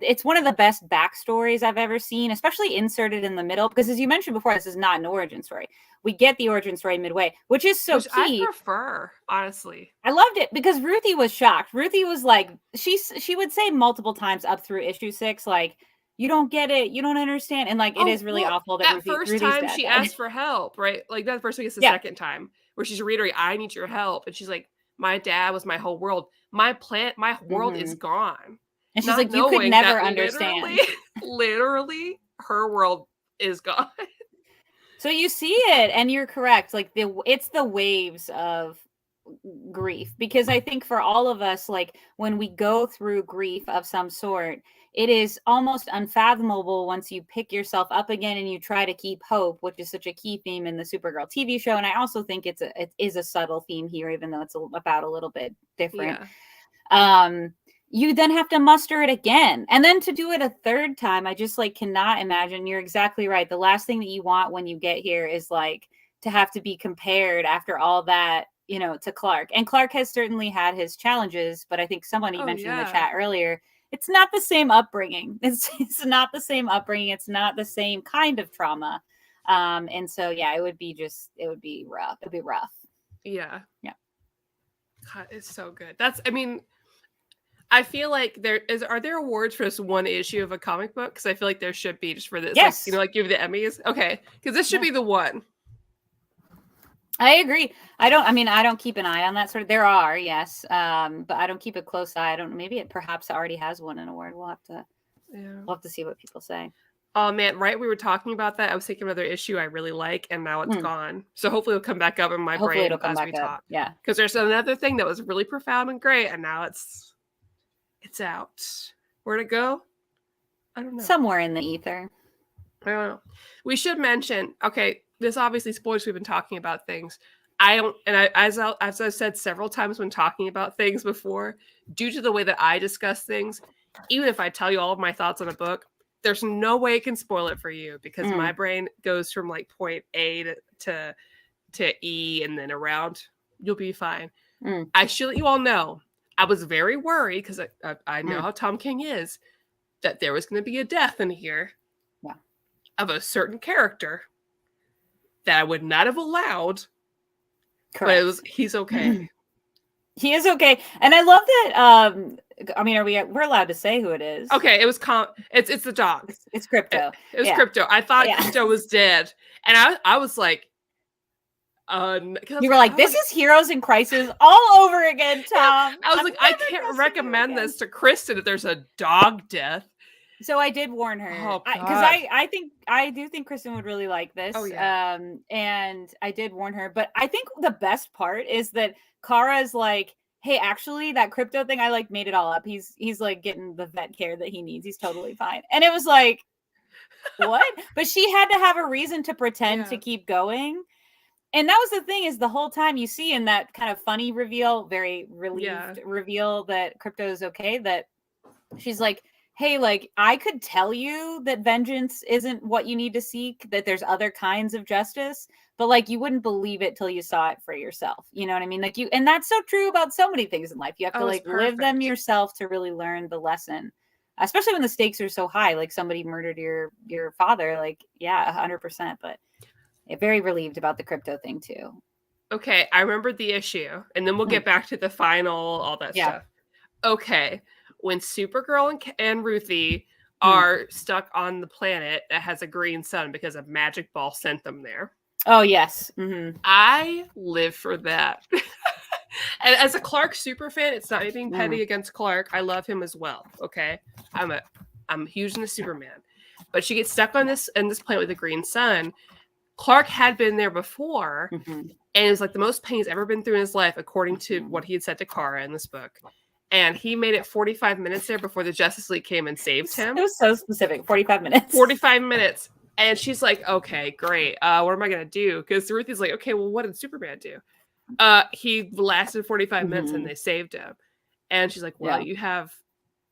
it's one of the best backstories I've ever seen, especially inserted in the middle, because as you mentioned before, this is not an origin story. We get the origin story midway, which is so key. I prefer, honestly. I loved it because Ruthie was shocked. Ruthie was like, she would say multiple times up through issue 6, like, you don't get it. You don't understand. And like, it is really awful that Ruthie's time she asked for help, right? Like, that first week is the second time where she's reiterating, I need your help. And she's like, my dad was my whole world. My world is gone. And she's like, you could never understand. Literally, her world is gone. So you see it, and you're correct. Like, it's the waves of grief, because I think for all of us, like, when we go through grief of some sort, it is almost unfathomable once you pick yourself up again and you try to keep hope, which is such a key theme in the Supergirl TV show. And I also think it is a subtle theme here, even though it's about a little bit different. You then have to muster it again. And then to do it a third time, I just like cannot imagine. You're exactly right. The last thing that you want when you get here is like to have to be compared after all that, to Clark. And Clark has certainly had his challenges, but I think somebody mentioned in the chat earlier, it's not the same upbringing. It's not the same upbringing. It's not the same kind of trauma. And so, it would be rough. It'd be rough. Yeah. God, it's so good. I feel like are there awards for this one issue of a comic book? Because I feel like there should be, just for this. Yes. Like give the Emmys. Okay. Because this should be the one. I agree. I don't keep an eye on that sort of. There are, yes, but I don't keep a close eye. I don't. Maybe it perhaps already has won an award. We'll have to see what people say. Oh man, right? We were talking about that. I was thinking of another issue I really like, and now it's gone. So hopefully it'll come back up in my brain as we talk. Yeah, because there's another thing that was really profound and great, and now it's out. Where'd it go? I don't know. Somewhere in the ether. I don't know. We should mention. Okay. This obviously spoilers. We've been talking about things. As I've said several times when talking about things before, due to the way that I discuss things, even if I tell you all of my thoughts on a book, there's no way it can spoil it for you because my brain goes from like point A to E and then around. You'll be fine. I should let you all know. I was very worried because I know how Tom King is, that there was going to be a death in here of a certain character that I would not have allowed. Correct. But he's okay. He is okay. And I love that I mean, we're allowed to say who it is. Okay, it was it's the dog. It's Crypto. It was Crypto. I thought Crypto was dead, and I was like, you were like, this is Heroes in Crisis all over again, Tom. I was like, I can't recommend this to Kristen if there's a dog death. So I did warn her because I do think Kristen would really like this. Oh, yeah. And I did warn her, but I think the best part is that Kara's like, hey, actually that Crypto thing, I like made it all up. He's like getting the vet care that he needs. He's totally fine. And it was like, what? But she had to have a reason to pretend to keep going. And that was the thing, is the whole time you see in that kind of funny reveal, very relieved reveal that Crypto is okay, that she's like, hey, like, I could tell you that vengeance isn't what you need to seek, that there's other kinds of justice, but like, you wouldn't believe it till you saw it for yourself. You know what I mean? Like and that's so true about so many things in life. You have to like live them yourself to really learn the lesson, especially when the stakes are so high, like somebody murdered your father. Like, yeah, 100%. But very relieved about the Crypto thing too. Okay, I remembered the issue, and then we'll get back to the final, all that stuff. Okay. When Supergirl and Ruthie are stuck on the planet that has a green sun because a magic ball sent them there. Oh, yes. Mm-hmm. I live for that. And as a Clark super fan, it's not anything petty against Clark. I love him as well. Okay. I'm huge into Superman. But she gets stuck on this planet with a green sun. Clark had been there before, and it was like the most pain he's ever been through in his life, according to what he had said to Kara in this book. And he made it 45 minutes there before the Justice League came and saved him. It was so specific. 45 minutes. 45 minutes. And she's like, okay, great. What am I going to do? Because Ruthie's like, okay, well, what did Superman do? He lasted 45 minutes and they saved him. And she's like, well, you have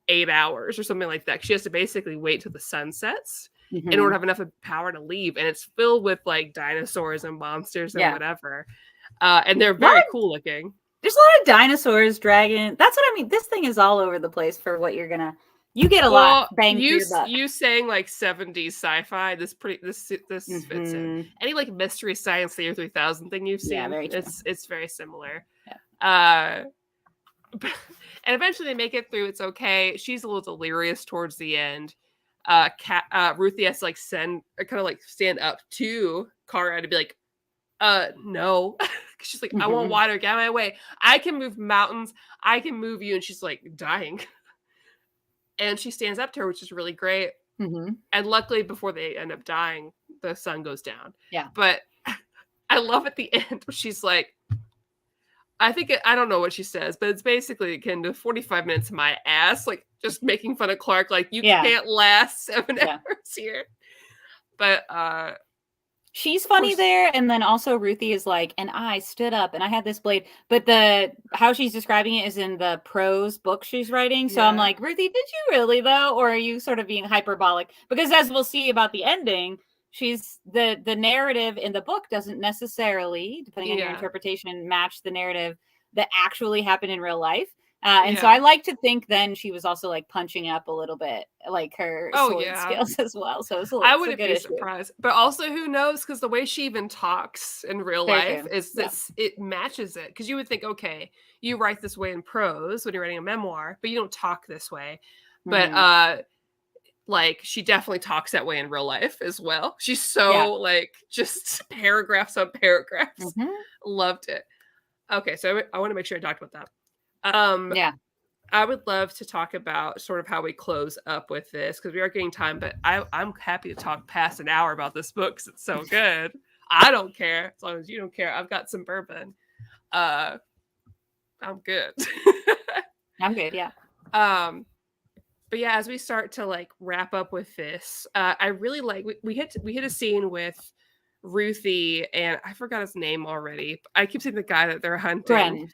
8 hours or something like that. She has to basically wait till the sun sets in order to have enough power to leave. And it's filled with like dinosaurs and monsters and whatever. And they're very cool looking. There's a lot of dinosaurs, dragon. That's what I mean. This thing is all over the place for what you're gonna. You get a lot bang for your buck. You saying like 70s sci-fi. This fits in. Any like Mystery Science Theater 3000 thing you've seen. Very true. It's very similar. Yeah. And eventually they make it through. It's okay. She's a little delirious towards the end. Ruthie has to like kind of like stand up to Kara to be like, no. She's like, I want water, get out of my way. I can move mountains. I can move you. And she's like dying. And she stands up to her, which is really great. And luckily, before they end up dying, the sun goes down. Yeah. But I love at the end, she's like, I don't know what she says, but it's basically akin to 45 minutes of my ass, like just making fun of Clark, like you can't last 7 hours here. But she's funny there, and then also Ruthie is like, and I stood up and I had this blade, but how she's describing it is in the prose book she's writing. So I'm like, Ruthie, did you really though, or are you sort of being hyperbolic? Because as we'll see about the ending, she's the narrative in the book doesn't necessarily, depending on your interpretation, match the narrative that actually happened in real life. And so I like to think then she was also like punching up a little bit, like her sword skills as well. So I wouldn't be surprised, but also who knows? Because the way she even talks in real life is this, it matches it. Because you would think, okay, you write this way in prose when you're writing a memoir, but you don't talk this way. But like she definitely talks that way in real life as well. She's so like just paragraphs on paragraphs. Loved it. Okay, so I want to make sure I talked about that. I would love to talk about sort of how we close up with this because we are getting time, but I'm happy to talk past an hour about this book because it's so good. I don't care as long as you don't care. I've got some bourbon. I'm good. I'm good, yeah. But yeah, as we start to like wrap up with this, I really like we hit a scene with Ruthie and I forgot his name already. I keep saying the guy that they're hunting.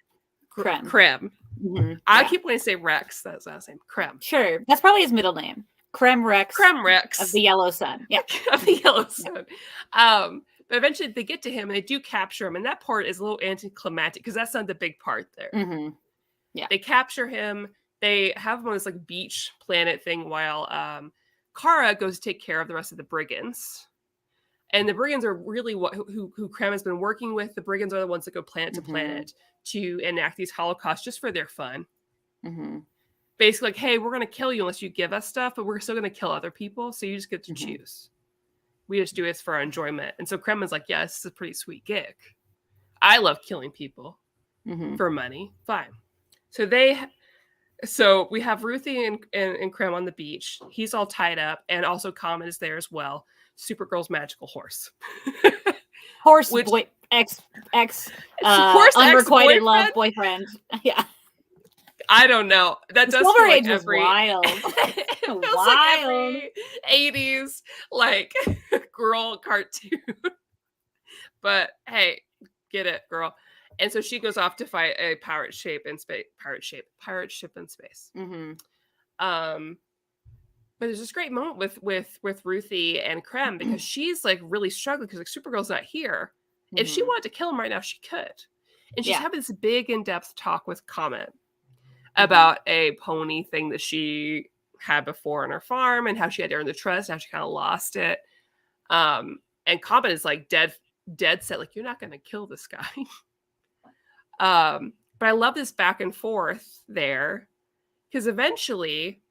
Krem. I keep wanting to say Rex. That's his name. Krem. Sure. That's probably his middle name. Krem Rex. Of the Yellow Sun. Yeah. Of the Yellow Sun. But eventually they get to him and they do capture him. And that part is a little anticlimactic because that's not the big part there. Yeah. They capture him. They have him on this like beach planet thing while Kara goes to take care of the rest of the brigands. And the brigands are really who Krem has been working with. The brigands are the ones that go planet to planet to enact these holocausts just for their fun. basically like, hey, we're going to kill you unless you give us stuff, but we're still going to kill other people. So you just get to choose. We just do it for our enjoyment. And so Kremen's like, yeah, this is a pretty sweet gig. I love killing people for money. Fine. So we have Ruthie and Krem on the beach. He's all tied up, and also Comet is there as well. Supergirl's magical horse. Horse boy ex unrequited love boyfriend. Yeah. I don't know. That does Silver feel like Age was wild. it feels wild. like every 80s like girl cartoon. But hey, get it, girl. And so she goes off to fight a pirate ship in space. But there's this great moment with Ruthie and Krem because she's like really struggling because like Supergirl's not here. If she wanted to kill him right now, she could. And she's having this big in-depth talk with Comet about a pony thing that she had before on her farm and how she had to earn the trust and how she kind of lost it. And Comet is like dead set, like, you're not going to kill this guy. But I love this back and forth there because eventually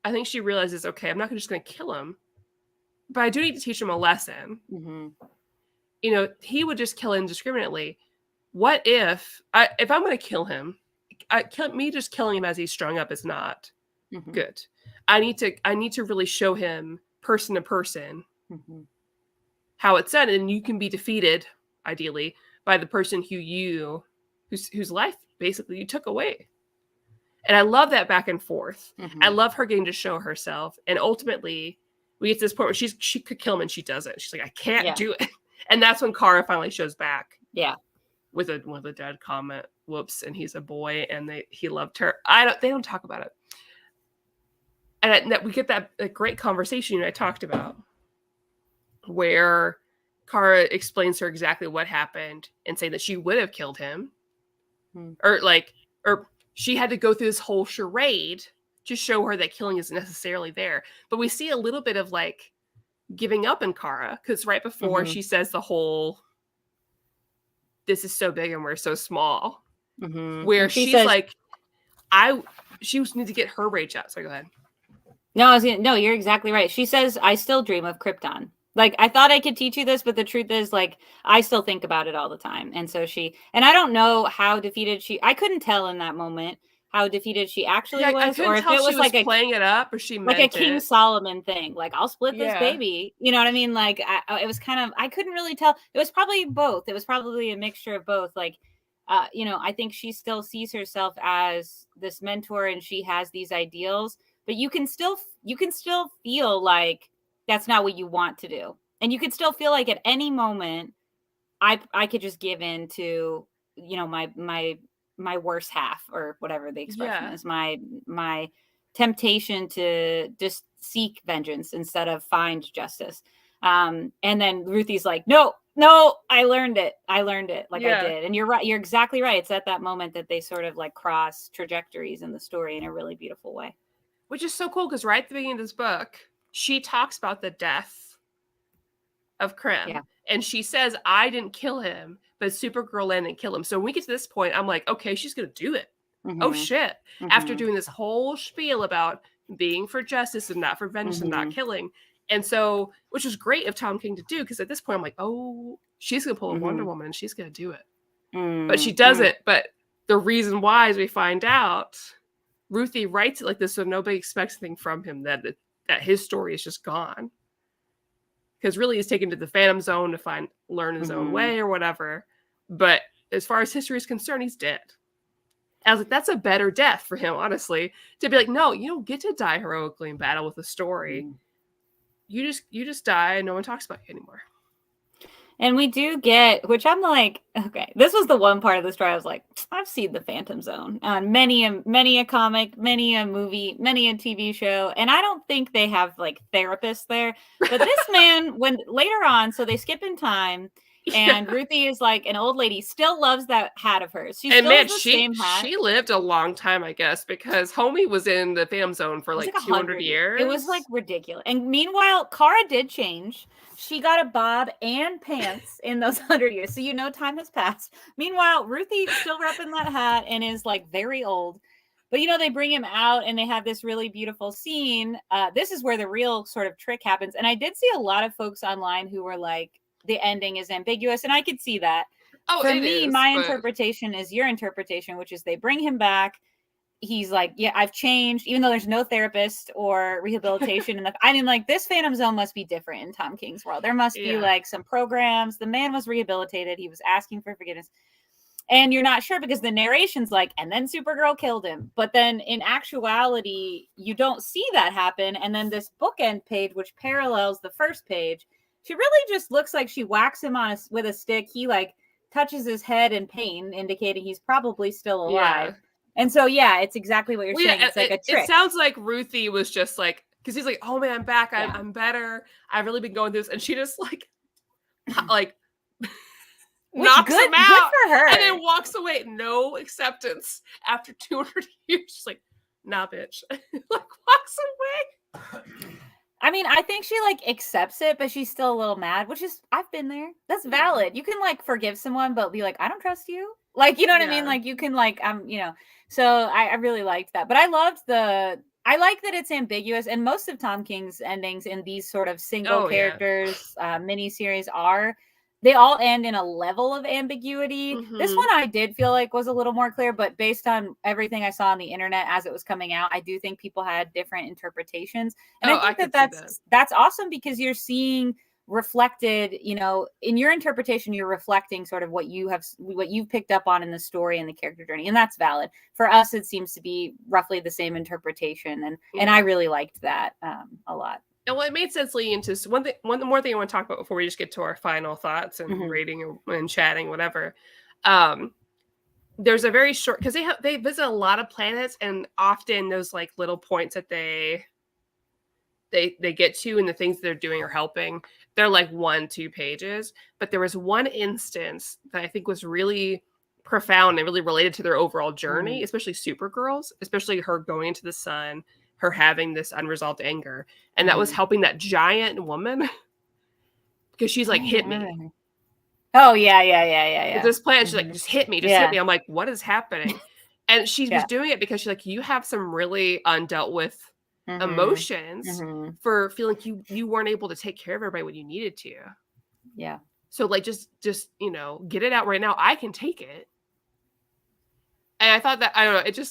I think she realizes, okay, I'm not just going to kill him, but I do need to teach him a lesson. You know, he would just kill indiscriminately. What if I'm going to kill him, me just killing him as he's strung up is not good. I need to really show him person to person how it's done, and you can be defeated ideally by the person whose life basically you took away. And I love that back and forth. I love her getting to show herself, and ultimately we get to this point where she could kill him and she doesn't. She's like, I can't do it. And that's when Kara finally shows back. Yeah. With a dead Comet. Whoops. And he's a boy and he loved her. They don't talk about it. And we get that great conversation I talked about where Kara explains to her exactly what happened and saying that she would have killed him. Or she had to go through this whole charade to show her that killing isn't necessarily there. But we see a little bit of like giving up in Kara because right before she says the whole, this is so big and we're so small, where she's says, like, she needs to get her rage out. So go ahead. No, you're exactly right. She says, I still dream of Krypton. Like, I thought I could teach you this, but the truth is, like, I still think about it all the time. And so and I don't know how defeated I couldn't tell in that moment how defeated she actually was, or if it was like playing it up, or she meant like a King Solomon thing, like, I'll split this baby. You know what I mean? Like, it was kind of, I couldn't really tell. It was probably both. It was probably a mixture of both. Like, I think she still sees herself as this mentor and she has these ideals, but you can still feel like that's not what you want to do. And you could still feel like at any moment I could just give in to, my worst half, or whatever the expression is, my temptation to just seek vengeance instead of find justice. And then Ruthie's like, no, I learned it. I did. And you're right. You're exactly right. It's at that moment that they sort of like cross trajectories in the story in a really beautiful way. Which is so cool because right at the beginning of this book, she talks about the death of Krem. Yeah. And she says, I didn't kill him, but Supergirl didn't kill him. So when we get to this point, I'm like, okay, she's going to do it. Oh, shit. After doing this whole spiel about being for justice and not for vengeance and not killing. And so, which was great of Tom King to do, because at this point, I'm like, oh, she's going to pull a Wonder Woman and she's going to do it. But she doesn't. But the reason why, as we find out, Ruthie writes it like this so nobody expects anything from him, that his story is just gone. Because really he's taken to the Phantom Zone to learn his own way or whatever. But as far as history is concerned, he's dead. I was like, that's a better death for him, honestly. To be like, no, you don't get to die heroically in battle with a story. You just die and no one talks about you anymore. And we do get, which I'm like, okay, this was the one part of the story I was like, I've seen the Phantom Zone on many a comic, many a movie, many a TV show, and I don't think they have like therapists there. But this man, when later on, so they skip in time, and Ruthie is like an old lady, still loves that hat of hers. She still has the same hat. She lived a long time, I guess, because Homie was in the Phantom Zone for like 200 years. It was like ridiculous. And meanwhile, Kara did change. She got a bob and pants in those 100 years. So time has passed. Meanwhile, Ruthie still repping that hat and is like very old. But, they bring him out and they have this really beautiful scene. This is where the real sort of trick happens. And I did see a lot of folks online who were like, the ending is ambiguous. And I could see that. Oh, For it me, is, my but... interpretation is your interpretation, which is they bring him back. He's like, yeah, I've changed, even though there's no therapist or rehabilitation. I mean, like, this Phantom Zone must be different in Tom King's world. There must be like some programs. The man was rehabilitated. He was asking for forgiveness. And you're not sure because the narration's like, and then Supergirl killed him. But then in actuality, you don't see that happen. And then this bookend page, which parallels the first page, she really just looks like she whacks him with a stick. He like touches his head in pain, indicating he's probably still alive. Yeah. And so, it's exactly what you're saying. It's like a trick. It sounds like Ruthie was just like, because he's like, oh man, I'm back. I'm better. I've really been going through this. And she just like knocks him out. Good for her. And then walks away. No acceptance after 200 years. She's like, nah, bitch. Walks away. I mean, I think she like accepts it, but she's still a little mad, which is, I've been there. That's valid. You can like forgive someone, but be like, I don't trust you. Like, you know what I mean? Like you can like, so I really liked that. But I like that it's ambiguous. And most of Tom King's endings in these sort of single characters, miniseries they all end in a level of ambiguity. Mm-hmm. This one I did feel like was a little more clear, but based on everything I saw on the internet as it was coming out, I do think people had different interpretations. And I think that's awesome because you're seeing reflected, in your interpretation, you're reflecting sort of what you've picked up on in the story and the character journey. And that's valid. For us, it seems to be roughly the same interpretation. And I really liked that a lot. Well, it made sense leading into one more thing I want to talk about before we just get to our final thoughts and rating and chatting, whatever. There's a very short, because they visit a lot of planets, and often those like little points that they get to and the things they're doing or helping, they're like 1-2 pages. But there was one instance that I think was really profound and really related to their overall journey, especially Supergirl's, especially her going into the sun, her having this unresolved anger, and that was helping that giant woman because she's like, hit me. Oh yeah. With this plan, she's like, just hit me. Hit me. I'm like, what is happening? And she was doing it because she's like, you have some really undealt with emotions for feeling like you weren't able to take care of everybody when you needed to. Yeah. So like, just get it out right now. I can take it. And I thought that, I don't know,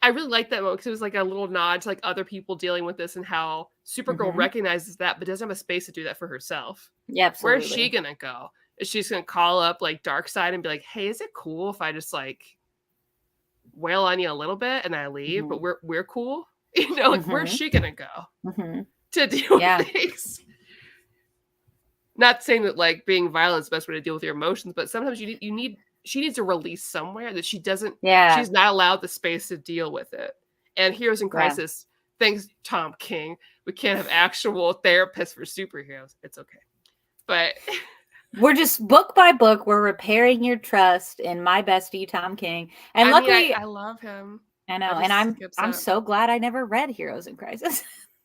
I really liked that moment because it was like a little nod to like other people dealing with this and how Supergirl recognizes that, but doesn't have a space to do that for herself. Yeah, absolutely. Where is she going to go? Is she just going to call up like Darkseid and be like, hey, is it cool if I just like wail on you a little bit and I leave, but we're cool? Where's she going to go to deal with things? Not saying that like being violent is the best way to deal with your emotions, but sometimes she needs to release somewhere that she doesn't. She's not allowed the space to deal with it. And Heroes in Crisis, thanks Tom King, we can't have actual therapists for superheroes. It's okay, but we're just book by book. We're repairing your trust in my bestie Tom King, and luckily, I love him. I know, and I'm so glad I never read Heroes in Crisis.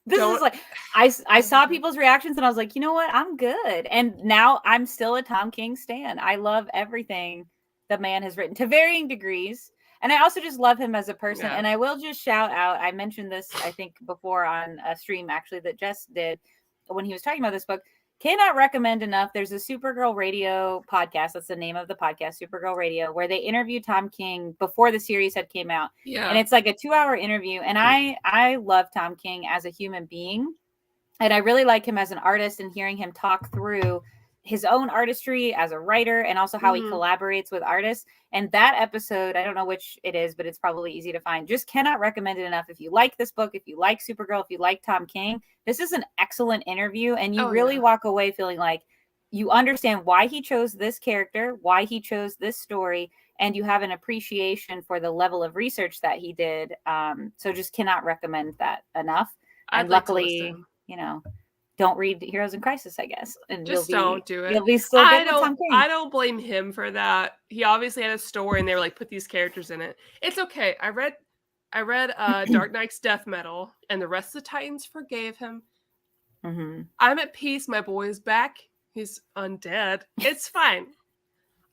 This is like, I saw people's reactions and I was like, you know what? I'm good. And now I'm still a Tom King stan. I love everything the man has written to varying degrees. And I also just love him as a person. Yeah. And I will just shout out, I mentioned this, I think, before on a stream actually that Jess did when he was talking about this book. Cannot recommend enough. There's a Supergirl Radio podcast. That's the name of the podcast, Supergirl Radio, where they interviewed Tom King before the series had came out. Yeah. And it's like a 2-hour interview. And I love Tom King as a human being. And I really like him as an artist, and hearing him talk through his own artistry as a writer and also how he collaborates with artists. And that episode, I don't know which it is, but it's probably easy to find. Just cannot recommend it enough. If you like this book, if you like Supergirl, if you like Tom King, this is an excellent interview. And you really walk away feeling like you understand why he chose this character, why he chose this story, and you have an appreciation for the level of research that he did. So just cannot recommend that enough. And luckily, don't read Heroes in Crisis, I guess. And just don't do it. You'll be still good with Tom King. I don't blame him for that. He obviously had a story and they were like, put these characters in it. It's okay. I read Dark Knight's Death Metal, and the rest of the Titans forgave him. I'm at peace. My boy is back. He's undead. It's fine.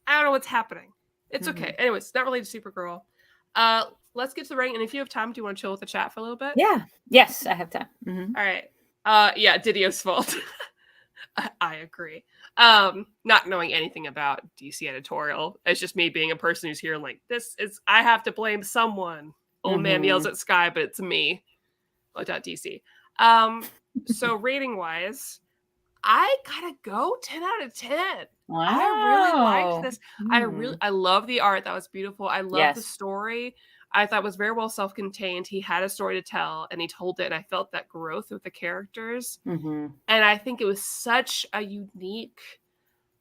I don't know what's happening. It's okay. Anyways, not related to Supergirl. Let's get to the rating. And if you have time, do you want to chill with the chat for a little bit? Yeah. Yes, I have time. Mm-hmm. All right. Yeah, Didio's fault. I agree. Not knowing anything about DC editorial. It's just me being a person who's here and like, this is, I have to blame someone. Old man yells at sky, but it's me. .DC. So rating wise, I gotta go 10 out of 10. Wow. I really liked this. I love the art. That was beautiful. I love the Yes. story. I thought it was very well self-contained. He had a story to tell and he told it, and I felt that growth with the characters. Mm-hmm. And I think it was such a unique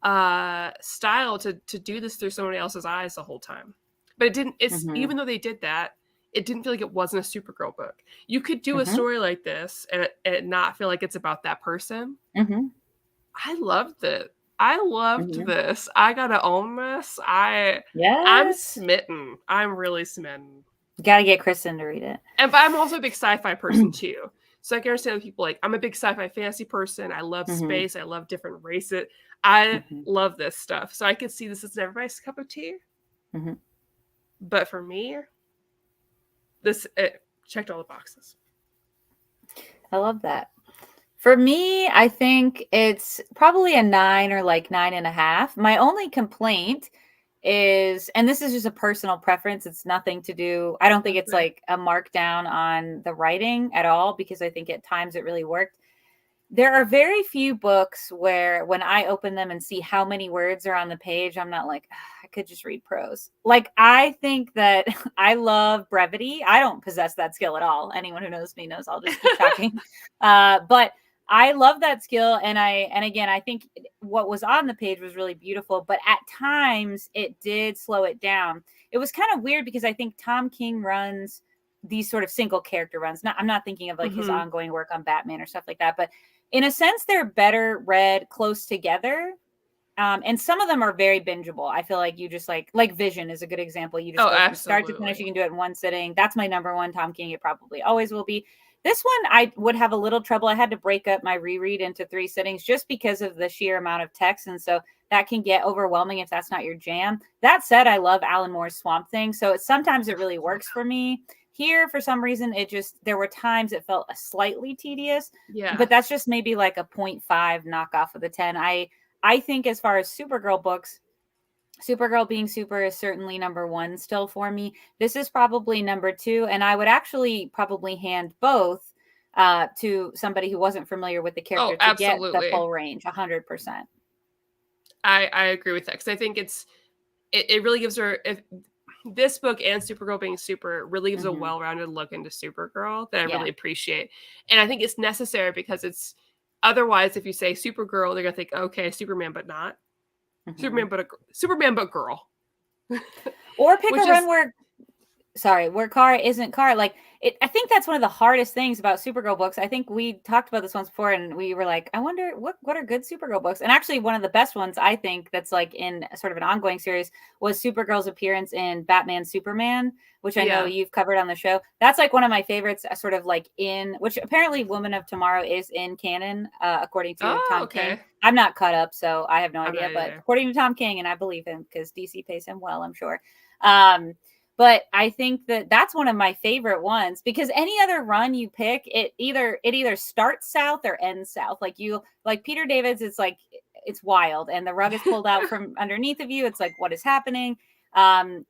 style to do this through somebody else's eyes the whole time. But it didn't, it's even though they did that, it didn't feel like it wasn't a Supergirl book. You could do a story like this and it not feel like it's about that person. I loved it. I loved this. I gotta own this. I'm smitten. I'm really smitten. You gotta get Kristen to read it. But I'm also a big sci-fi person too. So I can understand people like, I'm a big sci-fi fantasy person. I love space. I love different races. I love this stuff. So I could see this as everybody's cup of tea. But for me, it checked all the boxes. I love that. For me, I think it's probably a 9 or like 9.5. My only complaint is, and this is just a personal preference, it's nothing to do, I don't think it's like a markdown on the writing at all, because I think at times it really worked. There are very few books where when I open them and see how many words are on the page, I'm not like, I could just read prose. Like, I think that I love brevity. I don't possess that skill at all. Anyone who knows me knows I'll just keep talking. But I love that skill. And again, I think what was on the page was really beautiful, but at times it did slow it down. It was kind of weird because I think Tom King runs these sort of single character runs. I'm not thinking of like his ongoing work on Batman or stuff like that, but in a sense, they're better read close together. And some of them are very bingeable. I feel like you just like Vision is a good example. You just go from start to finish. You can do it in one sitting. That's my number one Tom King. It probably always will be. This one, I would have a little trouble. I had to break up my reread into 3 sittings just because of the sheer amount of text. And so that can get overwhelming if that's not your jam. That said, I love Alan Moore's Swamp Thing. So sometimes it really works for me. Here, for some reason, there were times it felt slightly tedious. Yeah. But that's just maybe like a 0.5 knockoff of the 10. I think as far as Supergirl books, Supergirl Being Super is certainly number 1 still for me. This is probably number 2. And I would actually probably hand both to somebody who wasn't familiar with the character to get the full range, 100%. I agree with that, because I think it really gives her... This book and Supergirl Being Super really gives a well-rounded look into Supergirl that I really appreciate. And I think it's necessary because it's otherwise, if you say Supergirl, they're going to think, okay, Superman, but not. Superman, but girl. Or pick a run where Kara isn't Kara. Like, I think that's one of the hardest things about Supergirl books. I think we talked about this once before, and we were like, I wonder what are good Supergirl books. And actually, one of the best ones I think that's like in sort of an ongoing series was Supergirl's appearance in Batman Superman, which I know you've covered on the show. That's like one of my favorites, sort of like which apparently Woman of Tomorrow is in canon, according to Tom King. I'm not caught up, so I have no idea. But according to Tom King, and I believe him because DC pays him well, I'm sure. But I think that's one of my favorite ones, because any other run you pick, it either starts south or ends south. Like Peter David's, it's like, it's wild. And the rug is pulled out from underneath of you. It's like, what is happening?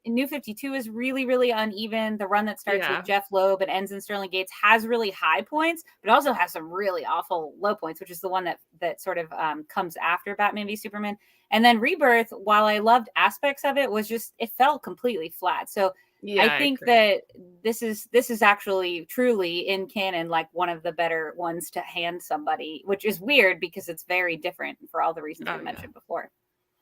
New 52 is really, really uneven. The run that starts with Jeff Loeb and ends in Sterling Gates has really high points, but also has some really awful low points, which is the one that sort of comes after Batman v Superman. And then Rebirth, while I loved aspects of it, it fell completely flat. So I think that this is actually truly in canon, like one of the better ones to hand somebody, which is weird because it's very different for all the reasons we mentioned before.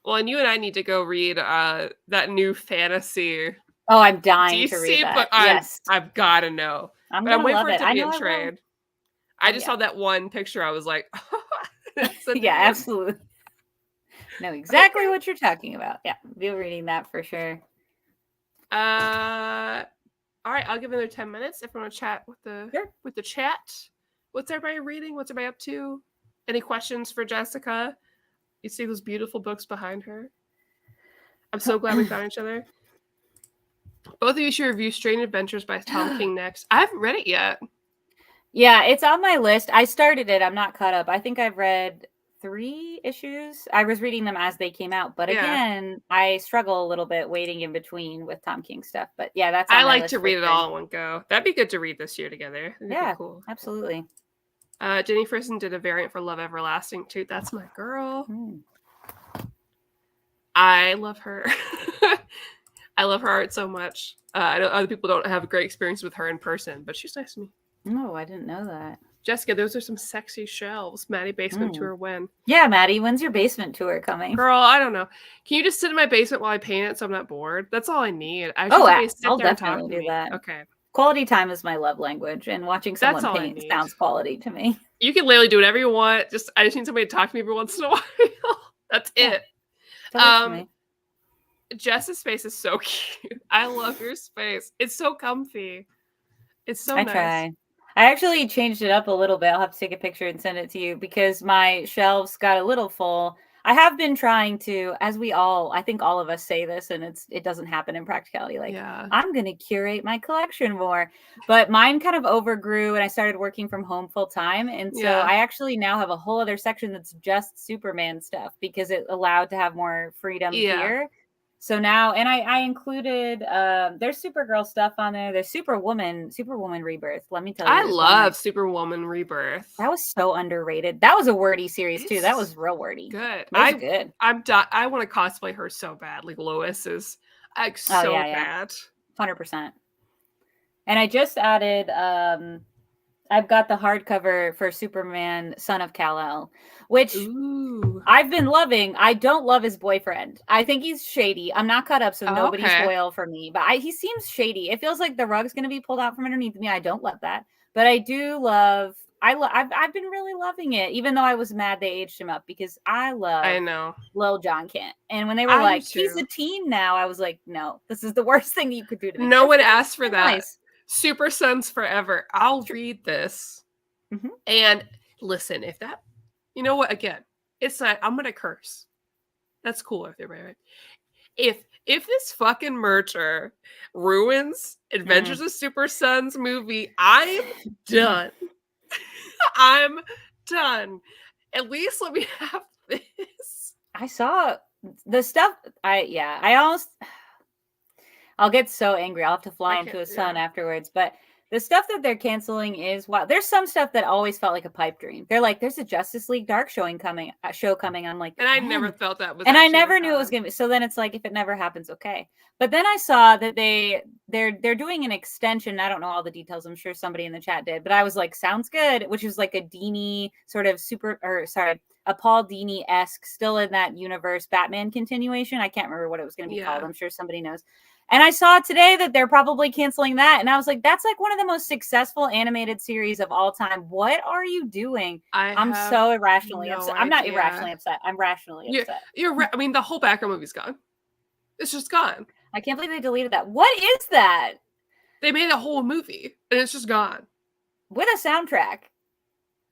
Well, and you and I need to go read that new fantasy. Oh, I'm dying to read that. Yes, I've got to know. I'm waiting for it to be in trade. I just saw that one picture. I was like, yeah, absolutely. Know exactly what you're talking about. Yeah, be reading that for sure. All right, I'll give another 10 minutes if you want to chat with the chat. What's everybody reading? What's everybody up to? Any questions for Jessica? You see those beautiful books behind her? I'm so glad we found each other. Both of you should review Strange Adventures by Tom King next. I haven't read it yet. Yeah, it's on my list. I started it. I'm not caught up. I think I've read 3 issues. I was reading them as they came out, but again, I struggle a little bit waiting in between with Tom King stuff. But yeah, that's on I my like list to for read it sure. all in one go. That'd be good to read this year together. That'd Yeah, be cool. absolutely. Jenny Frison did a variant for Love Everlasting too. That's my girl. I love her. I love her art so much. I know other people don't have a great experience with her in person, but she's nice to me. No, I didn't know that. Jessica, those are some sexy shelves. Maddie basement tour when? Yeah, Maddie, when's your basement tour coming? Girl, I don't know. Can you just sit in my basement while I paint it so I'm not bored? That's all I need. I I'll definitely do that. Okay. Quality time is my love language, and watching someone paint sounds quality to me. You can literally do whatever you want. I just need somebody to talk to me every once in a while. That's it. Jess's space is so cute. I love your space. It's so comfy. It's so nice. Try. I actually changed it up a little bit. I'll have to take a picture and send it to you because my shelves got a little full. I have been trying to, I think all of us say this, and it doesn't happen in practicality. I'm going to curate my collection more, but mine kind of overgrew, and I started working from home full time, and so I actually now have a whole other section that's just Superman stuff because it allowed to have more freedom here. So now, and I included, there's Supergirl stuff on there. There's Superwoman Rebirth. Let me tell you. I love Superwoman Rebirth. That was so underrated. That was a wordy series too. That was real wordy. Good. Good. I want to cosplay her so bad. Like Lois is bad. 100%. And I just added, I've got the hardcover for Superman, Son of Kal-El, which I've been loving. I don't love his boyfriend. I think he's shady. I'm not caught up, so nobody spoil for me. But he seems shady. It feels like the rug's going to be pulled out from underneath me. I don't love that. But I do love... I've been really loving it, even though I was mad they aged him up because I know Lil John Kent. And when they were like, he's a teen now, I was like, no, this is the worst thing you could do to me. No one asked for that. Nice. Super Sons Forever. I'll read this. And listen, if that, you know what, again, it's not, I'm going to curse. That's cool if they're right. If this fucking merger ruins Adventures of Super Sons movie, I'm done. I'm done. At least let me have this. I saw the stuff. I'll get so angry. I'll have to fly into a sun afterwards. But the stuff that they're canceling is there's some stuff that always felt like a pipe dream. They're like, there's a Justice League Dark show coming. I'm like, and I never felt that was. And I never knew it was gonna be. So then it's like, if it never happens, okay. But then I saw that they're doing an extension. I don't know all the details. I'm sure somebody in the chat did, but I was like, sounds good. Which is like a Dini sort of a Paul Dini-esque, still in that universe Batman continuation. I can't remember what it was going to be called. I'm sure somebody knows. And I saw today that they're probably canceling that. And I was like, that's like one of the most successful animated series of all time. What are you doing? I'm so irrationally upset. I'm not irrationally upset. I'm rationally upset. I mean, the whole background movie's gone. It's just gone. I can't believe they deleted that. What is that? They made a whole movie and it's just gone. With a soundtrack.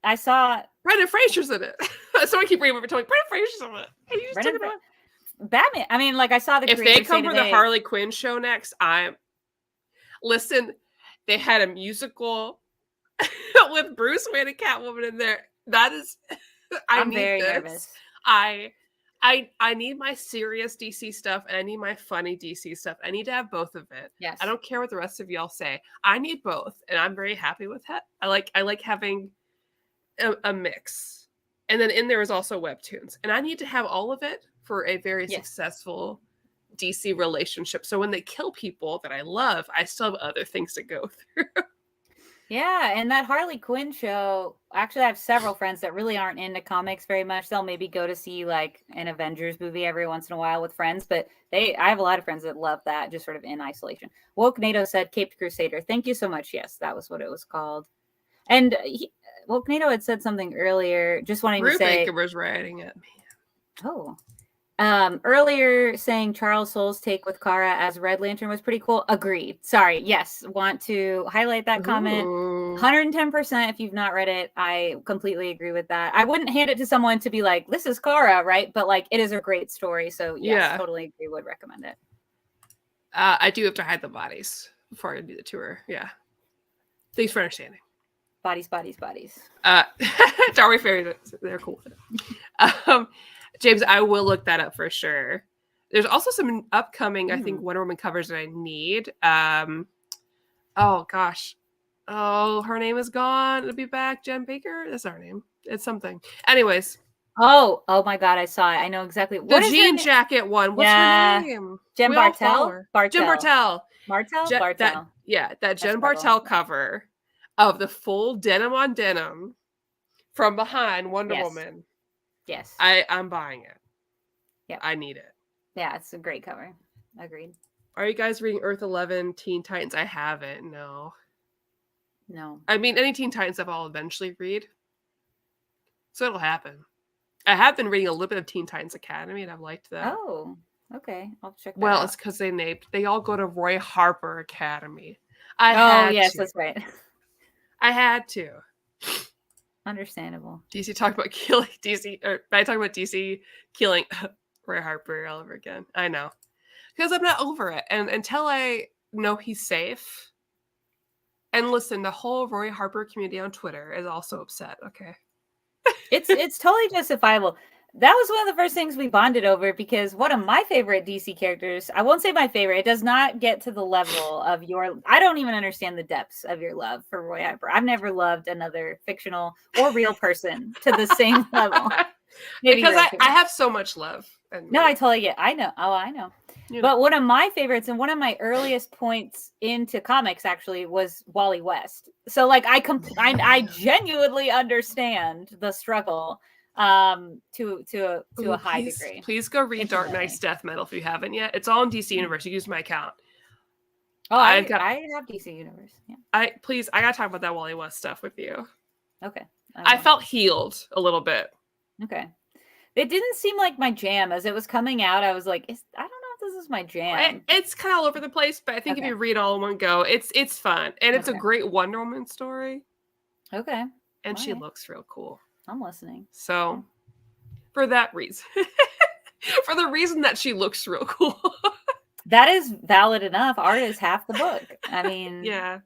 I saw... Brendan Fraser's in it. So I keep bringing over to me. Brendan Fraser's in it. And you just took it away. Batman. I mean, like I saw the. If they come for the Harley Quinn show next, listen. They had a musical with Bruce Wayne and Catwoman in there. That is, I'm very nervous. I need my serious DC stuff and I need my funny DC stuff. I need to have both of it. Yes. I don't care what the rest of y'all say. I need both, and I'm very happy with that. I like having a mix, and then in there is also webtoons, and I need to have all of it for a very successful DC relationship. So when they kill people that I love, I still have other things to go through. Yeah, and that Harley Quinn show, actually I have several friends that really aren't into comics very much. They'll maybe go to see like an Avengers movie every once in a while with friends, but I have a lot of friends that love that just sort of in isolation. Woke NATO said Caped Crusader. Thank you so much. Yes, that was what it was called. And Woke NATO had said something earlier, just wanting to say... Brubaker was writing it. Oh. Earlier saying Charles Soule's take with Kara as Red Lantern was pretty cool. Agreed. Sorry. Yes. Want to highlight that comment. 110%. If you've not read it, I completely agree with that. I wouldn't hand it to someone to be like, this is Kara, right? But like, it is a great story. So yes, totally agree. Would recommend it. I do have to hide the bodies before I do the tour. Yeah. Thanks for understanding. Bodies, bodies, bodies. Darwin Fairy, they're cool with it. James, I will look that up for sure. There's also some upcoming, I think, Wonder Woman covers that I need. Oh gosh. Oh, her name is gone. It'll be back. Jen Baker? That's not her name. It's something. Anyways. Oh my God, I saw it. I know exactly. What is jean jacket one? What's her name? Jen Bartel? Jen Bartel. Bartel. That Jen Bartel cover of the full denim on denim from behind Wonder Woman. Yes. I'm buying it. Yeah. I need it. Yeah, it's a great cover. Agreed. Are you guys reading Earth 11 Teen Titans? I haven't. No. I mean, any Teen Titans stuff I'll eventually read. So it'll happen. I have been reading a little bit of Teen Titans Academy, and I've liked that. Oh, okay. I'll check that out. Well, it's because they all go to Roy Harper Academy. Yes, that's right. I had to. Understandable. DC talked about killing I talked about DC killing Roy Harper all over again. I know. Because I'm not over it. And until I know he's safe. And listen, the whole Roy Harper community on Twitter is also upset, okay? It's totally justifiable. That was one of the first things we bonded over because one of my favorite DC characters, I won't say my favorite, it does not get to the level of I don't even understand the depths of your love for Roy Harper. I've never loved another fictional or real person to the same level. Because I have so much love. No, I totally get. I know. Oh, I know. But one of my favorites and one of my earliest points into comics actually was Wally West. So like I genuinely understand the struggle to a high degree. Please go read Dark Knight's Death Metal if you haven't yet. It's all in DC Universe. You use my account. Oh, I have DC Universe. Yeah. I gotta talk about that Wally West stuff with you. Okay. I felt healed a little bit. Okay. It didn't seem like my jam as it was coming out. I was like, I don't know if this is my jam. It's kind of all over the place, but I think if you read all in one go, it's fun. And it's a great Wonder Woman story. Okay. And she looks real cool. I'm listening. So, for that reason. For the reason that she looks real cool. That is valid enough. Art is half the book. I mean... Yeah.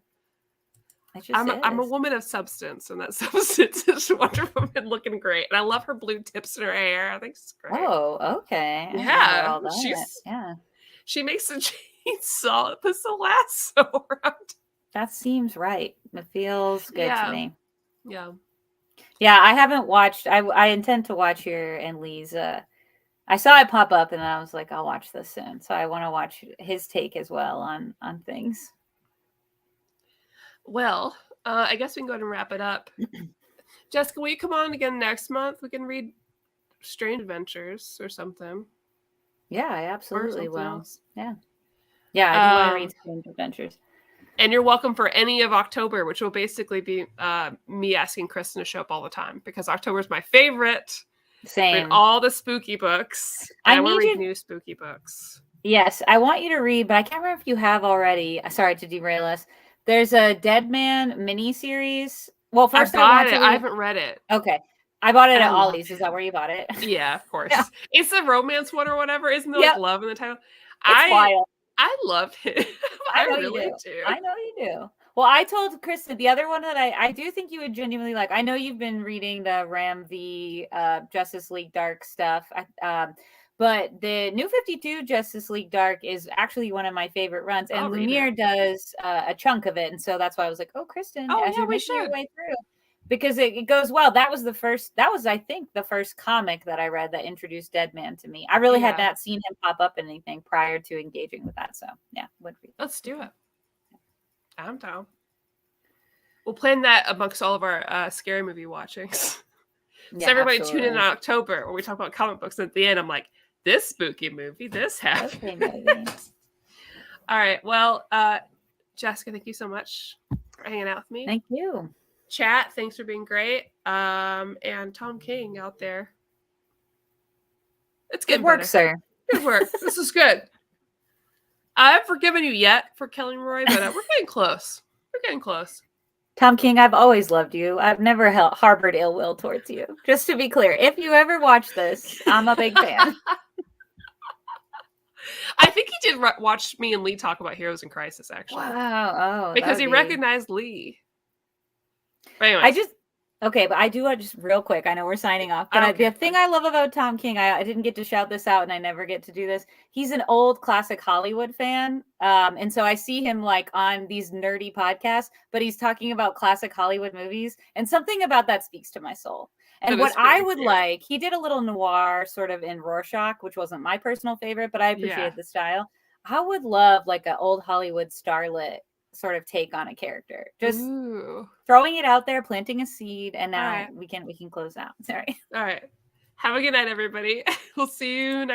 I'm a woman of substance, and that substance is Wonder Woman looking great. And I love her blue tips in her hair. I think it's great. Oh, okay. Yeah. She makes a chainsaw, puts the lasso around. That seems right. It feels good to me. Yeah. Yeah, I haven't watched. I intend to watch your and Lee's. I saw it pop up, and I was like, I'll watch this soon. So I want to watch his take as well on things. Well, I guess we can go ahead and wrap it up. Jessica, will you come on again next month? We can read Strange Adventures or something. Yeah, I absolutely will. Else. Yeah. Yeah, I do want to read Strange Adventures. And you're welcome for any of October, which will basically be me asking Kristen to show up all the time because October is my favorite. Same. Read all the spooky books. I want to read new spooky books. Yes, I want you to read, but I can't remember if you have already. Sorry to derail us. There's a Dead Man miniseries. Well, first I bought it. I haven't read it. Okay. I bought it at Ollie's. Is that where you bought it? Yeah, of course. Yeah. It's a romance one or whatever. Isn't there like love in the title? It's wild. I love it. I really do. I know you do. Well, I told Kristen the other one that I do think you would genuinely like. I know you've been reading the Ram v Justice League Dark stuff. But the New 52 Justice League Dark is actually one of my favorite runs. And Lumiere does a chunk of it. And so that's why I was like, oh, Kristen, as you're making your way through. Because it goes well. That was, I think, the first comic that I read that introduced Dead Man to me. I really had not seen him pop up in anything prior to engaging with that. So, yeah. Let's do it. I'm down. We'll plan that amongst all of our scary movie watchings. So everybody tune in October where we talk about comic books. And at the end, I'm like, this spooky movie, this happened. All right. Well, Jessica, thank you so much for hanging out with me. Thank you. Chat, thanks for being great. And Tom King out there. It's good work, sir. Good work. This is good. I haven't forgiven you yet for killing Roy, but we're getting close. We're getting close. Tom King, I've always loved you. I've never harbored ill will towards you. Just to be clear, if you ever watch this, I'm a big fan. I think he did watch me and Lee talk about Heroes in Crisis, actually. Wow. Oh, because he recognized Lee. But anyways. I just okay, but I do just real quick. I know we're signing off, but the thing I love about Tom King, I didn't get to shout this out, and I never get to do this. He's an old classic Hollywood fan, and so I see him like on these nerdy podcasts, but he's talking about classic Hollywood movies, and something about that speaks to my soul. And what I would like, he did a little noir sort of in Rorschach, which wasn't my personal favorite, but I appreciated the style. I would love like an old Hollywood starlet sort of take on a character. Just throwing it out there, planting a seed, and now we can close out. Sorry. All right. Have a good night, everybody. We'll see you next